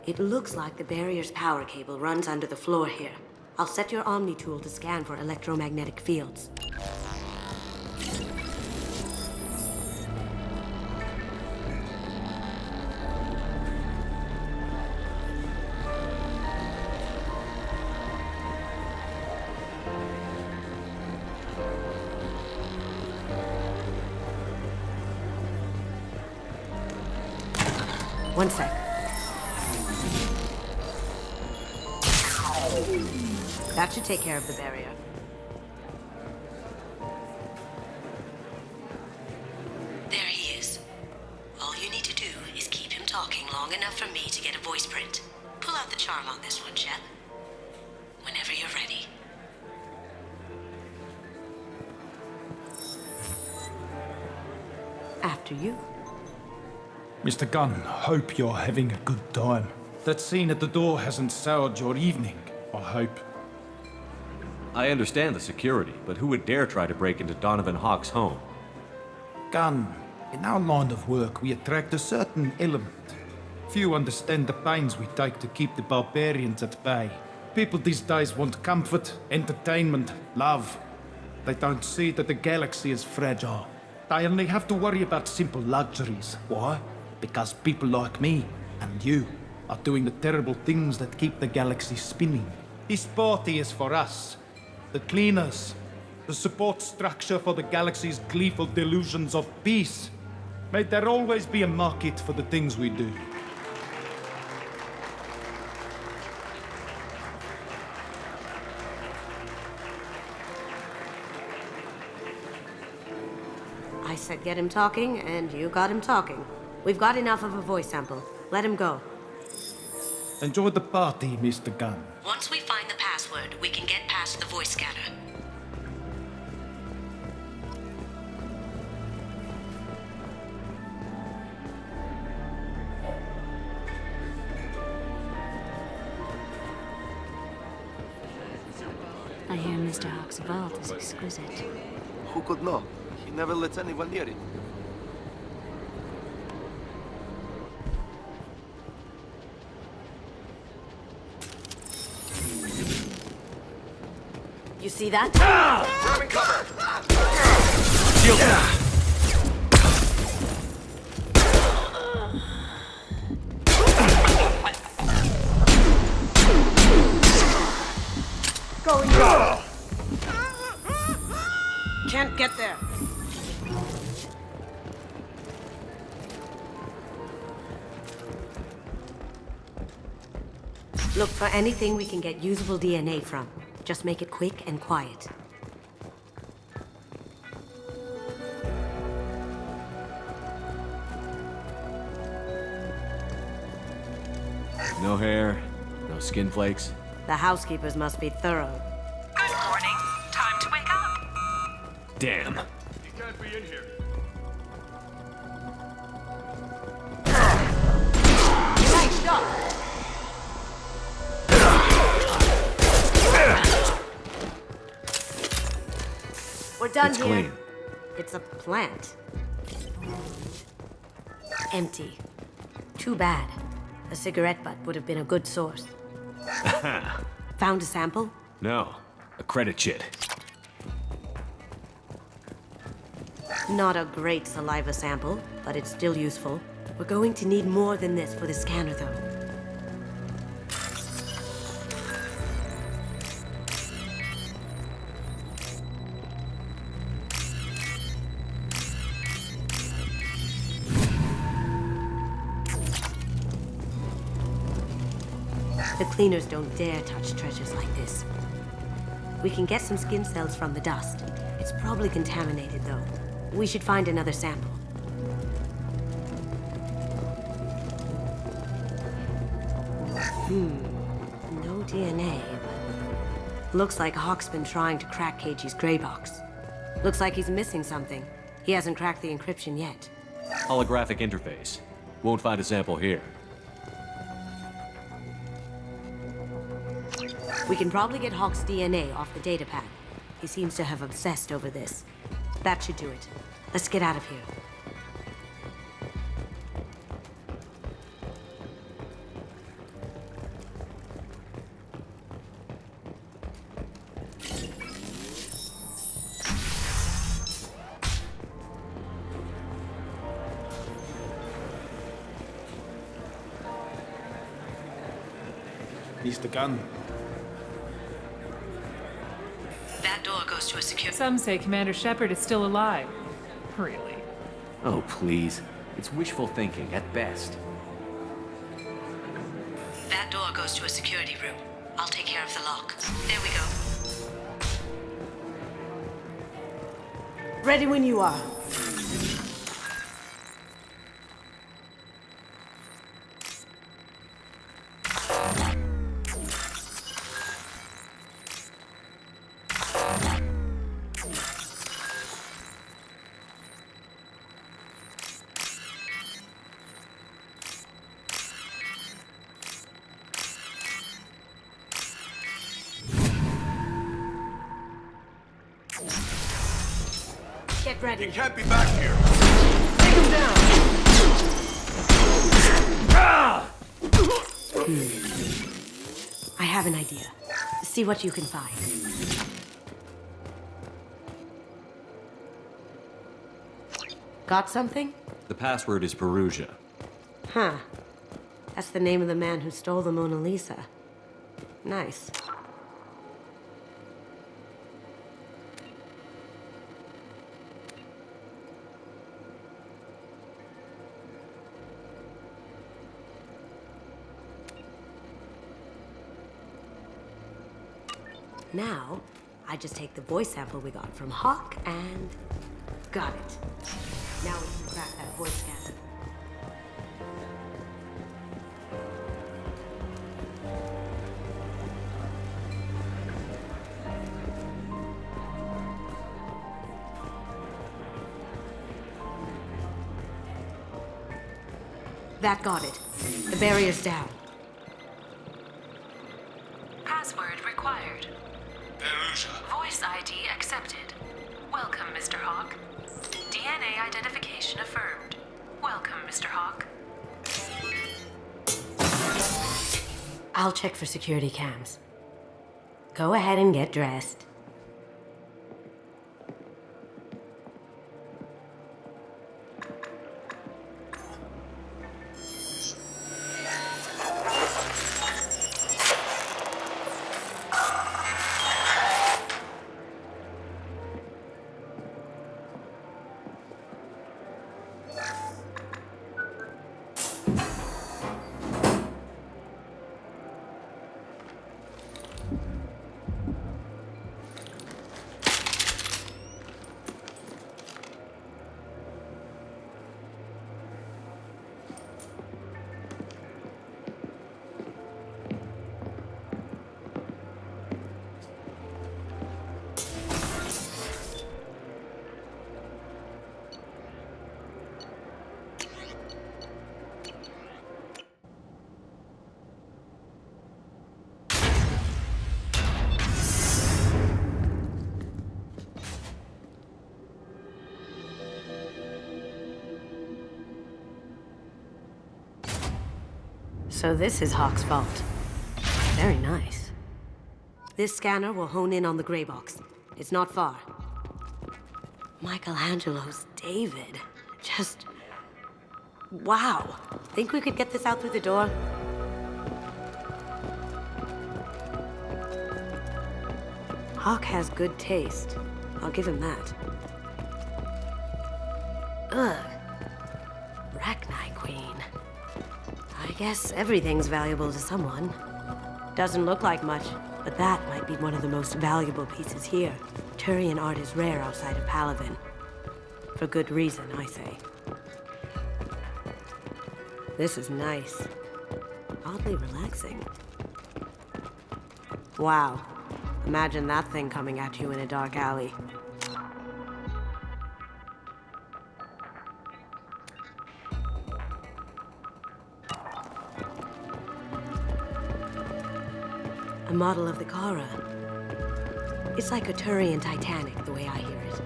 S8: It looks like the barrier's power cable runs under the floor here. I'll set your Omni tool to scan for electromagnetic fields. One sec. That should take care of the barrier. There he is. All you need to do is keep him talking long enough for me to get a voice print. Pull out the charm on this one, Shep. Whenever you're ready. After you.
S19: Mr. Gunn, hope you're having a good time. That scene at the door hasn't soured your evening, I hope.
S2: I understand the security, but who would dare try to break into Donovan Hawk's home?
S19: Gunn, in our line of work, we attract a certain element. Few understand the pains we take to keep the barbarians at bay. People these days want comfort, entertainment, love. They don't see that the galaxy is fragile. They only have to worry about simple luxuries. Why? Because people like me and you are doing the terrible things that keep the galaxy spinning. This party is for us, the cleaners, the support structure for the galaxy's gleeful delusions of peace. May there always be a market for the things we do.
S8: I said get him talking, and you got him talking. We've got enough of a voice sample. Let him go.
S19: Enjoy the party, Mr. Gunn.
S8: Once we find the password, we can get past the voice scanner.
S7: I hear Mr. Hawk's vault is exquisite.
S22: Who could know? He never lets anyone near it.
S8: You see that?
S22: Grabbing cover!
S2: Shield!
S8: Going down. Can't get there. Look for anything we can get usable DNA from. Just make it quick and quiet.
S2: No hair, no skin flakes.
S8: The housekeepers must be thorough.
S10: Good morning. Time to wake up.
S2: Damn.
S4: He can't be in here.
S8: Nice shot. We're done
S2: It's
S8: here.
S2: clean.
S8: It's a plant. Empty. Too bad. A cigarette butt would have been a good source. Found a sample?
S2: No, a credit chit.
S8: Not a great saliva sample, but it's still useful. We're going to need more than this for the scanner, though. The cleaners don't dare touch treasures like this. We can get some skin cells from the dust. It's probably contaminated, though. We should find another sample. No DNA, but... Looks like Hawk's been trying to crack KG's gray box. Looks like he's missing something. He hasn't cracked the encryption yet.
S2: Holographic interface. Won't find a sample here.
S8: We can probably get Hawk's DNA off the datapad. He seems to have obsessed over this. That should do it. Let's get out of here.
S19: Mr. Gunn.
S8: That door goes to a secure...
S20: Some say Commander Shepard is still alive. Really?
S2: Oh, please. It's wishful thinking, at best.
S8: That door goes to a security room. I'll take care of the lock. There we go. Ready when you are. Get ready.
S21: You can't be back here.
S8: Take him down. I have an idea. See what you can find. Got something?
S2: The password is Perugia.
S8: Huh. That's the name of the man who stole the Mona Lisa. Nice. Now, I just take the voice sample we got from Hawk and... got it. Now we can crack that voice scanner. That got it. The barrier's down.
S10: Password required.
S21: Perugia.
S10: Voice ID accepted. Welcome, Mr. Hawk. DNA identification affirmed. Welcome, Mr. Hawk.
S8: I'll check for security cams. Go ahead and get dressed. So this is Hawk's vault. Very nice. This scanner will hone in on the gray box. It's not far. Michelangelo's David. Just... wow. Think we could get this out through the door? Hawk has good taste. I'll give him that. Ugh. Rachni Queen. I guess everything's valuable to someone. Doesn't look like much, but that might be one of the most valuable pieces here. Turian art is rare outside of Palaven. For good reason, I say. This is nice. Oddly relaxing. Wow. Imagine that thing coming at you in a dark alley. A model of the Kara. It's like a Turian Titanic, the way I hear it.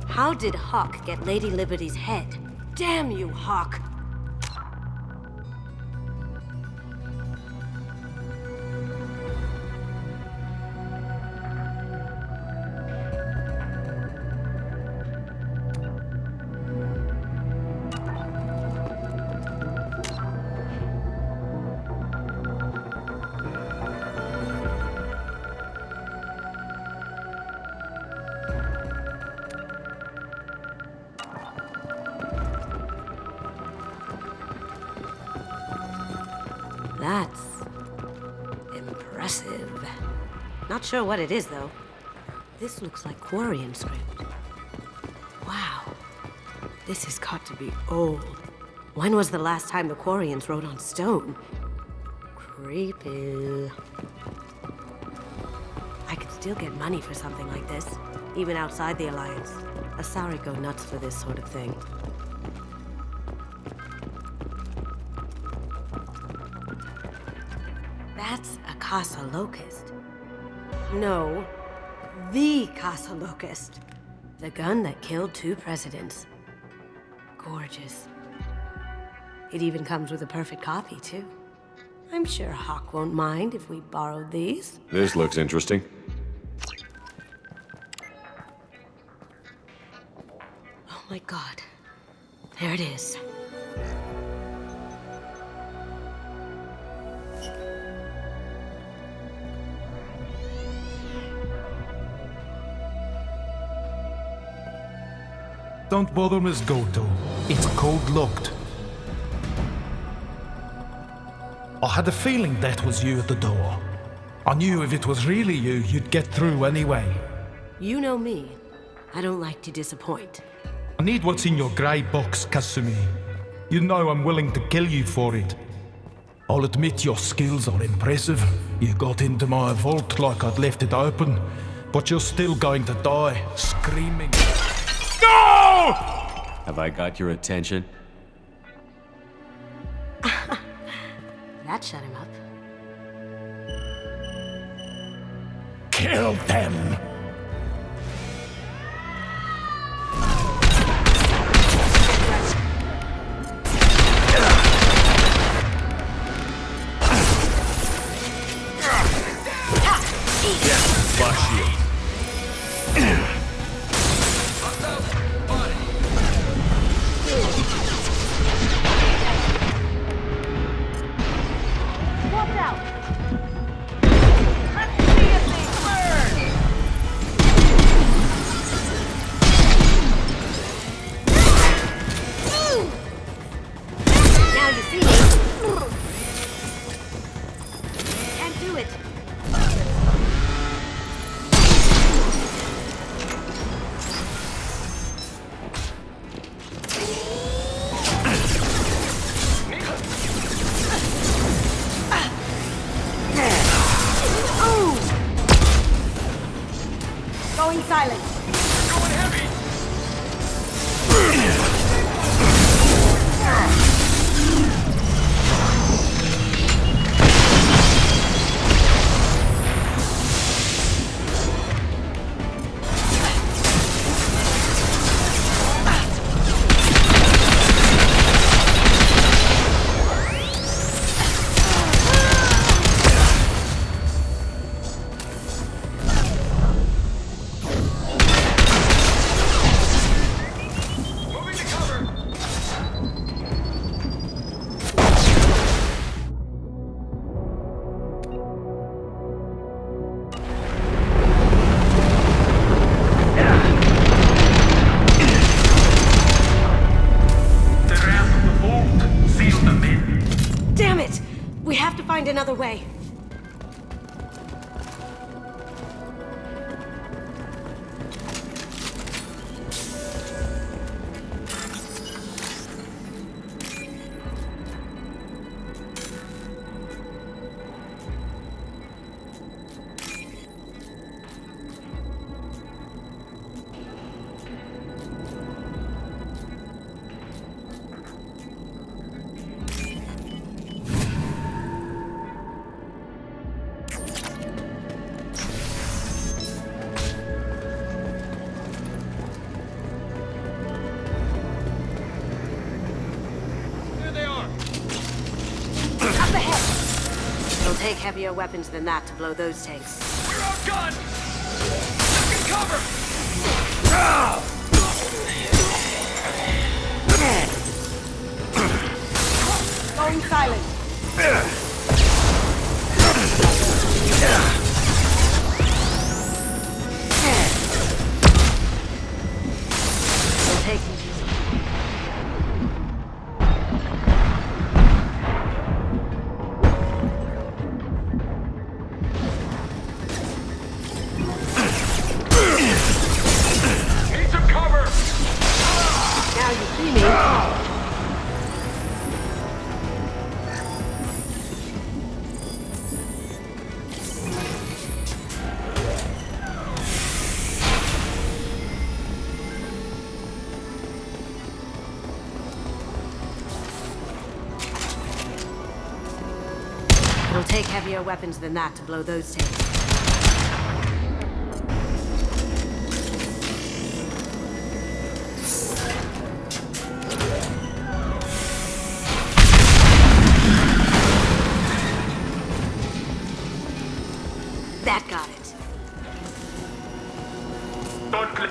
S8: How did Hawk get Lady Liberty's head? Damn you, Hawk! That's impressive. Not sure what it is, though. This looks like Quarian script. Wow. This has got to be old. When was the last time the Quarians wrote on stone? Creepy. I could still get money for something like this, even outside the Alliance. Asari go nuts for this sort of thing. That's a Casa Locust. No, the Casa Locust. The gun that killed 2 presidents. Gorgeous. It even comes with a perfect copy, too. I'm sure Hawk won't mind if we borrowed these.
S18: This looks interesting.
S8: Oh my god. There it is.
S19: Don't bother, Miss Goto. It's code locked. I had a feeling that was you at the door. I knew if it was really you, you'd get through anyway.
S8: You know me. I don't like to disappoint.
S19: I need what's in your grey box, Kasumi. You know I'm willing to kill you for it. I'll admit your skills are impressive. You got into my vault like I'd left it open, but you're still going to die, screaming. No!
S2: Have I got your attention?
S8: That shut him up.
S19: Kill them!
S18: Flash shield.
S3: Watch out! Let's see if they burn!
S8: Now you see me. Can't do it. Going silent.
S3: Going heavy! Moving to cover!
S19: The ramp of the vault. Seal them in.
S8: Damn it! We have to find another way.
S3: There they are!
S8: Up ahead! It'll take heavier weapons than that to blow those tanks.
S3: We're outgunned! Taking cover!
S8: Going silent. It'll take It'll take heavier weapons than that to blow those tanks. That got it.
S6: Don't click.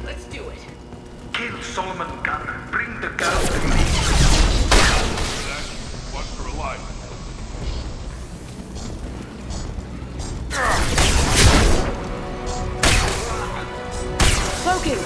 S8: Let's do it.
S6: Kill Solomon Gunn. Bring the girl to me.
S4: Watch for alive.
S8: Cloaking!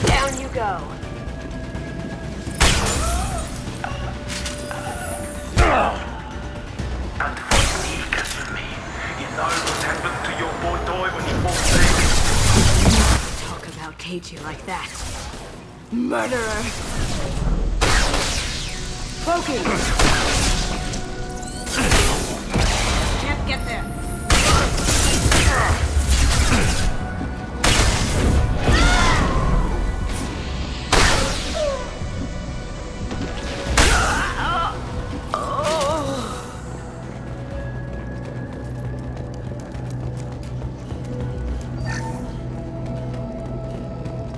S8: Down you go.
S6: And for me, gets with me. You know what happened to your boy Toy when he fought Snake?
S8: Talk about cagey like that. Murderer! Cloaking! Can't get there.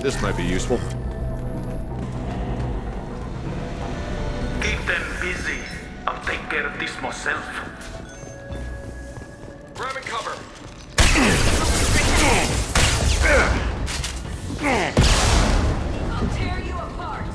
S18: This might be useful.
S6: Keep them busy. I'll take care of this myself. Grabbing cover.
S8: I'll tear you apart.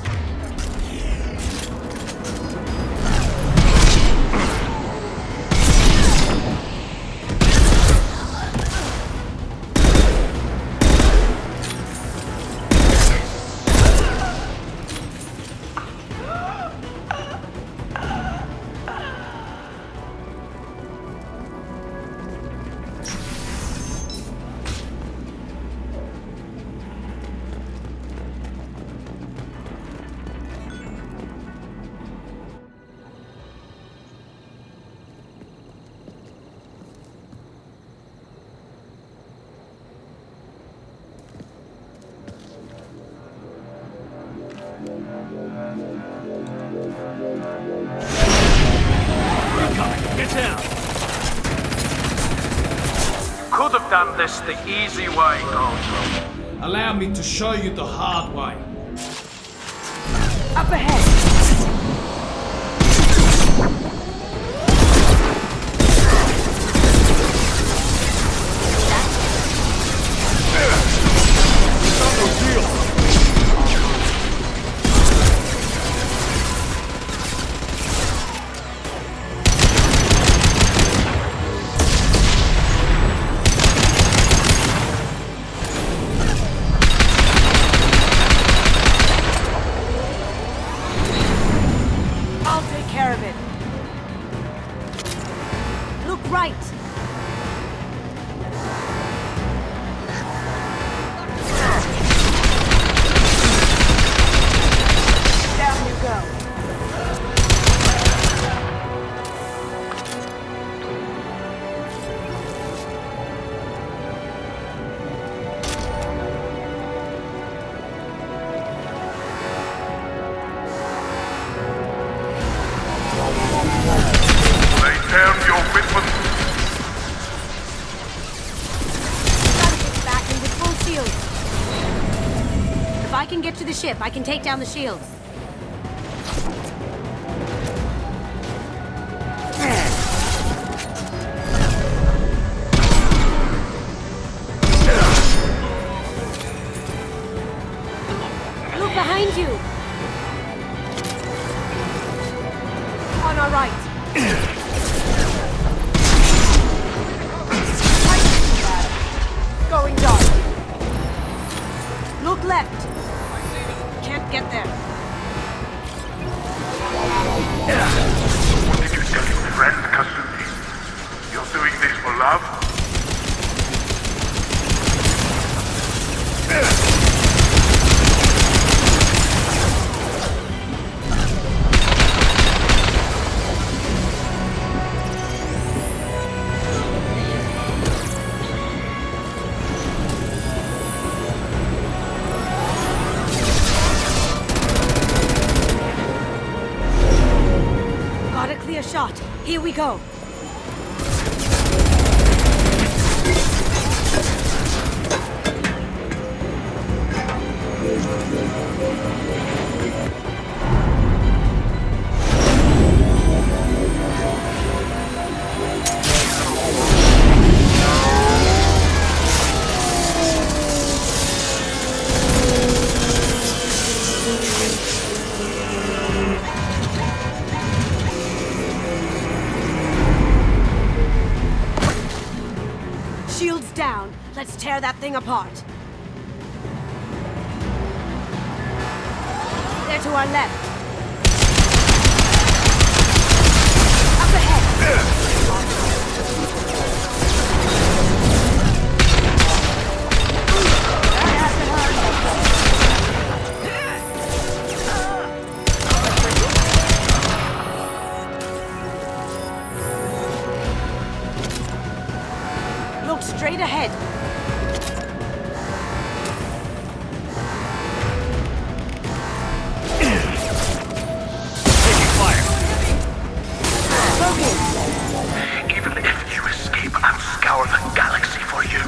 S6: Get down. Could have done this the easy way, Gojo.
S19: Allow me to show you the hard way.
S8: Up ahead! I'll take care of it. Look right. Down you go.
S4: Lay down your weapon.
S8: Back in with full shields. If I can get to the ship, I can take down the shields. Look behind you. On our right. Going dark. Look left. Can't get there.
S4: love?
S8: Got a clear shot. Here we go. Shields down. Let's tear that thing apart. They're to our left. Up ahead. Look straight ahead.
S6: Even if you escape, I'll scour the galaxy for you.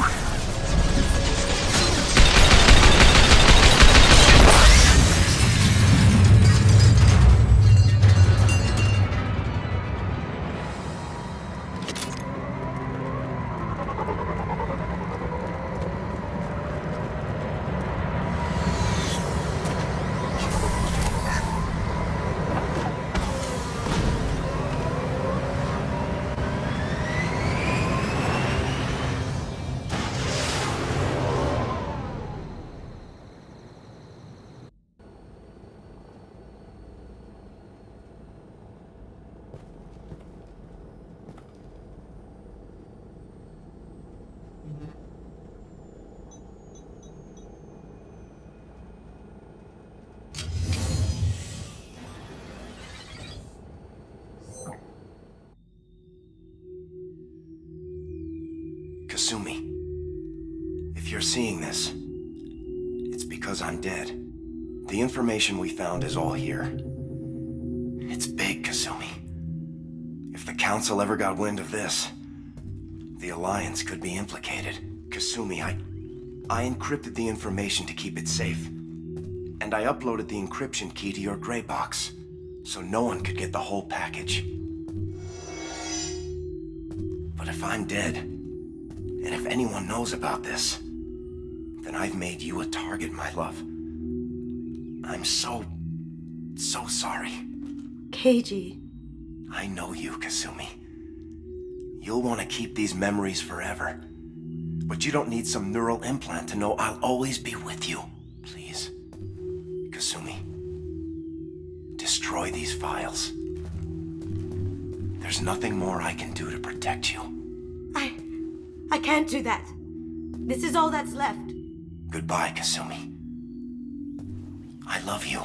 S21: Kasumi, if you're seeing this, it's because I'm dead. The information we found is all here. It's big, Kasumi. If the Council ever got wind of this, the Alliance could be implicated. Kasumi, I encrypted the information to keep it safe. And I uploaded the encryption key to your gray box, so no one could get the whole package. But if I'm dead, and if anyone knows about this, then I've made you a target, my love. I'm so sorry.
S8: Keiji.
S21: I know you, Kasumi. You'll want to keep these memories forever. But you don't need some neural implant to know I'll always be with you. Please, Kasumi, destroy these files. There's nothing more I can do to protect you.
S8: I can't do that. This is all that's left.
S21: Goodbye, Kasumi. I love you.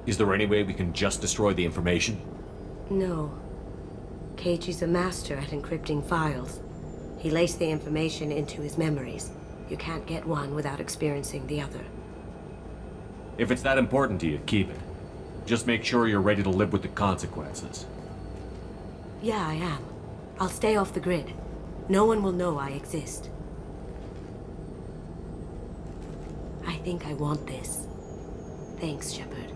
S2: Is there any way we can just destroy the information?
S8: No. Keiji's a master at encrypting files. He laced the information into his memories. You can't get one without experiencing the other.
S2: If it's that important to you, keep it. Just make sure you're ready to live with the consequences.
S8: Yeah, I am. I'll stay off the grid. No one will know I exist. I think I want this. Thanks, Shepard.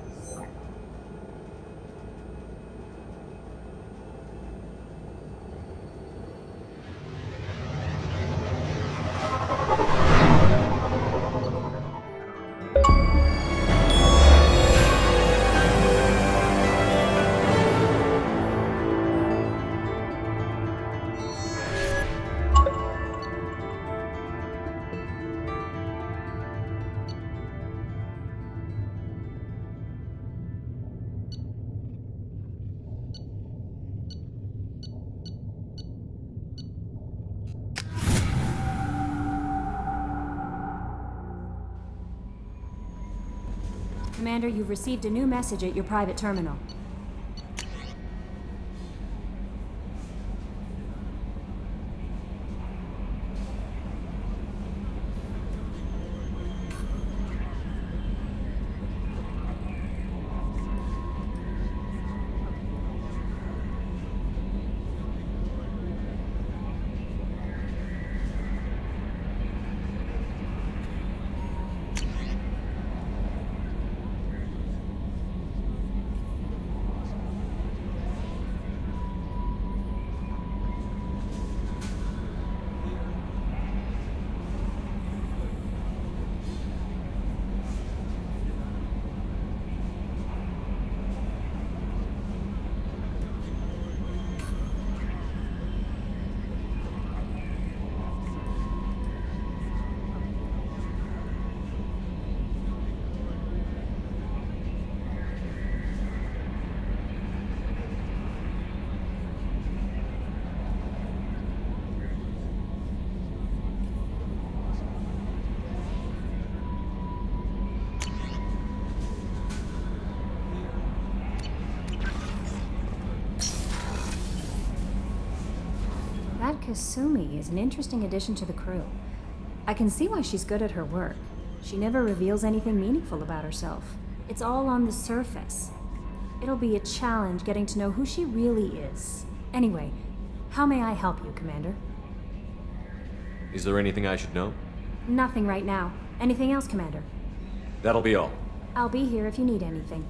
S12: Commander, you've received a new message at your private terminal. That Kasumi is an interesting addition to the crew. I can see why she's good at her work. She never reveals anything meaningful about herself. It's all on the surface. It'll be a challenge getting to know who she really is. Anyway, how may I help you, Commander?
S2: Is there anything I should know?
S12: Nothing right now. Anything else, Commander?
S2: That'll be all.
S12: I'll be here if you need anything.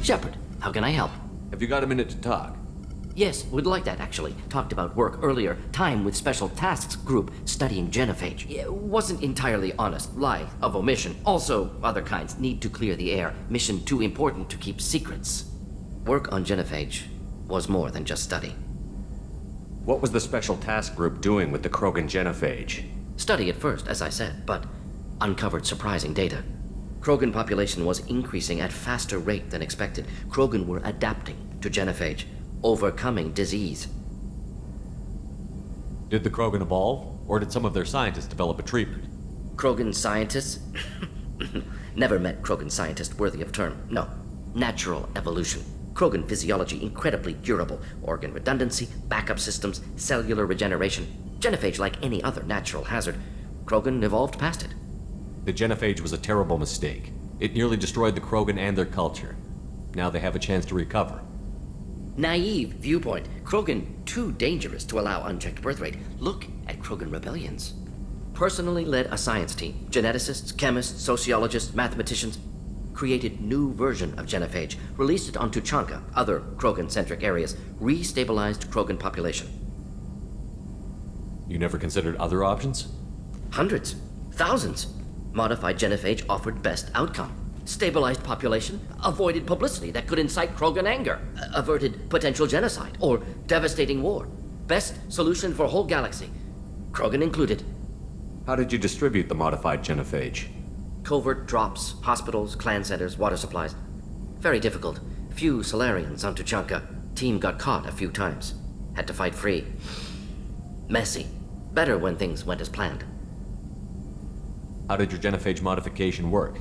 S1: Shepard, how can I help?
S2: Have you got a minute to talk?
S1: Yes, would like that, actually. Talked about work earlier. Time with Special Tasks Group studying genophage. Yeah, wasn't entirely honest. Lie of omission. Also, other kinds. Need to clear the air. Mission too important to keep secrets. Work on genophage was more than just study.
S2: What was the Special Task Group doing with the Krogan genophage?
S1: Study at first, as I said, but uncovered surprising data. Krogan population was increasing at faster rate than expected. Krogan were adapting to genophage, overcoming disease.
S2: Did the Krogan evolve, or did some of their scientists develop a treatment?
S1: Krogan scientists? Never met Krogan scientist worthy of term. No. Natural evolution. Krogan physiology incredibly durable. Organ redundancy, backup systems, cellular regeneration. Genophage like any other natural hazard. Krogan evolved past it.
S2: The genophage was a terrible mistake. It nearly destroyed the Krogan and their culture. Now they have a chance to recover.
S1: Naive viewpoint. Krogan too dangerous to allow unchecked birth rate. Look at Krogan rebellions. personally led a science team. Geneticists, chemists, sociologists, mathematicians. Created new version of genophage, released it on Tuchanka, other Krogan-centric areas, restabilized Krogan population.
S2: You never considered other options?
S1: Hundreds. Thousands. Modified genophage offered best outcome. Stabilized population, avoided publicity that could incite Krogan anger, averted potential genocide or devastating war. Best solution for whole galaxy, Krogan included.
S2: How did you distribute the modified genophage?
S1: Covert drops, hospitals, clan centers, water supplies. Very difficult. Few Solarians on Tuchanka. Team got caught a few times. Had to fight free. Messy. Better when things went as planned.
S2: How did your genophage modification work?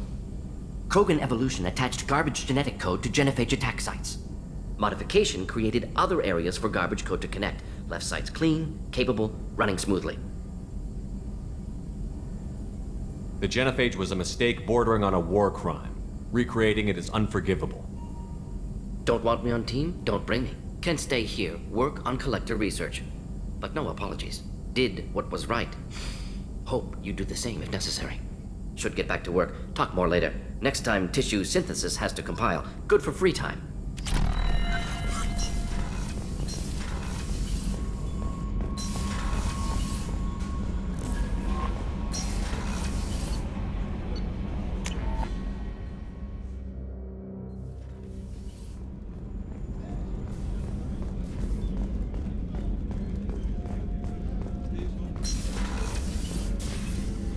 S1: Krogan evolution attached garbage genetic code to genophage attack sites. Modification created other areas for garbage code to connect. Left sites clean, capable, running smoothly.
S2: The genophage was a mistake bordering on a war crime. Recreating it is unforgivable.
S1: Don't want me on team? Don't bring me. Can stay here, work on collector research. But no apologies. Did what was right. Hope you do the same if necessary. Should get back to work. Talk more later. Next time tissue synthesis has to compile. Good for free time.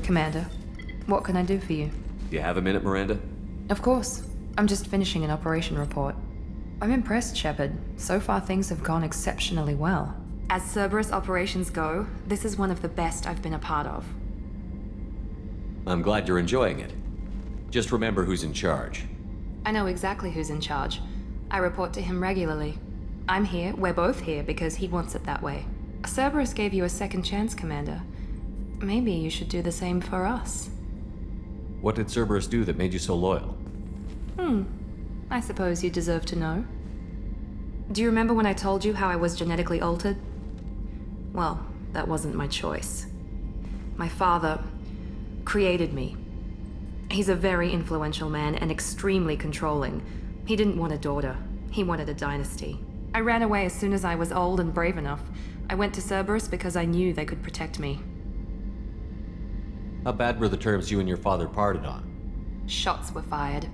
S9: Commander, what can I do for you?
S2: Do you have a minute, Miranda?
S9: Of course. I'm just finishing an operation report. I'm impressed, Shepard. So far things have gone exceptionally well. As Cerberus operations go, this is one of the best I've been a part of.
S2: I'm glad you're enjoying it. Just remember who's in charge.
S9: I know exactly who's in charge. I report to him regularly. I'm here, we're both here, because he wants it that way. Cerberus gave you a second chance, Commander. Maybe you should do the same for us.
S2: What did Cerberus do that made you so loyal?
S9: I suppose you deserve to know. Do you remember when I told you how I was genetically altered? Well, that wasn't my choice. My father created me. He's a very influential man and extremely controlling. He didn't want a daughter. He wanted a dynasty. I ran away as soon as I was old and brave enough. I went to Cerberus because I knew they could protect me.
S2: How bad were the terms you and your father parted on?
S9: Shots were fired.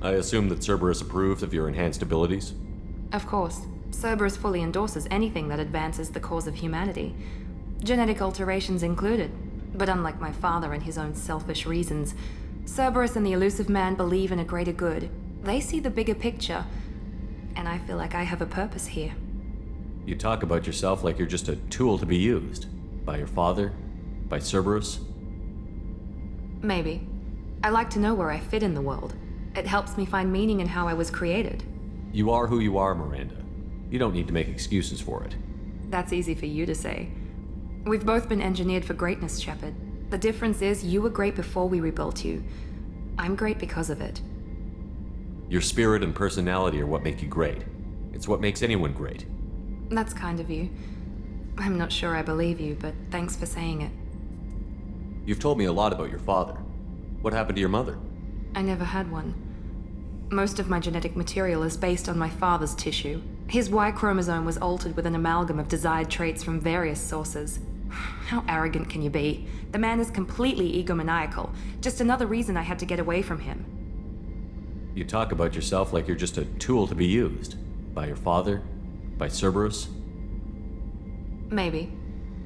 S2: I assume that Cerberus approved of your enhanced abilities?
S9: Of course. Cerberus fully endorses anything that advances the cause of humanity. Genetic alterations included. But unlike my father and his own selfish reasons, Cerberus and the Elusive Man believe in a greater good. They see the bigger picture, and I feel like I have a purpose here.
S2: You talk about yourself like you're just a tool to be used. By your father? By Cerberus?
S9: Maybe. I like to know where I fit in the world. It helps me find meaning in how I was created.
S2: You are who you are, Miranda. You don't need to make excuses for it.
S9: That's easy for you to say. We've both been engineered for greatness, Shepard. The difference is you were great before we rebuilt you. I'm great because of it.
S2: Your spirit and personality are what make you great. It's what makes anyone great.
S9: That's kind of you. I'm not sure I believe you, but thanks for saying it.
S2: You've told me a lot about your father. What happened to your mother?
S9: I never had one. Most of my genetic material is based on my father's tissue. His Y chromosome was altered with an amalgam of desired traits from various sources. How arrogant can you be? The man is completely egomaniacal. Just another reason I had to get away from him.
S2: You talk about yourself like you're just a tool to be used. By your father? By Cerberus?
S9: Maybe.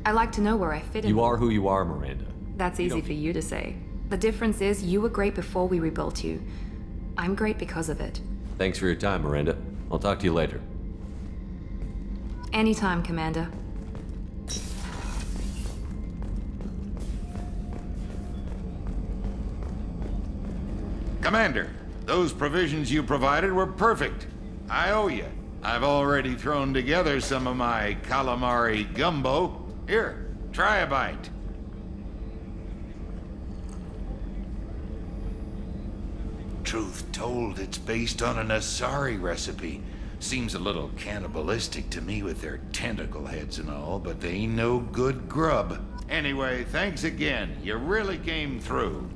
S9: I like to know where I fit in.
S2: You are who you are, Miranda.
S9: That's easy for you to say. The difference is you were great before we rebuilt you. I'm great because of it.
S2: Thanks for your time, Miranda. I'll talk to you later.
S9: Anytime, Commander.
S11: Commander, those provisions you provided were perfect. I owe you. I've already thrown together some of my calamari gumbo. Here, try a bite. Truth told, it's based on an Asari recipe. Seems a little cannibalistic to me with their tentacle heads and all, but they ain't no good grub. Anyway, thanks again. You really came through.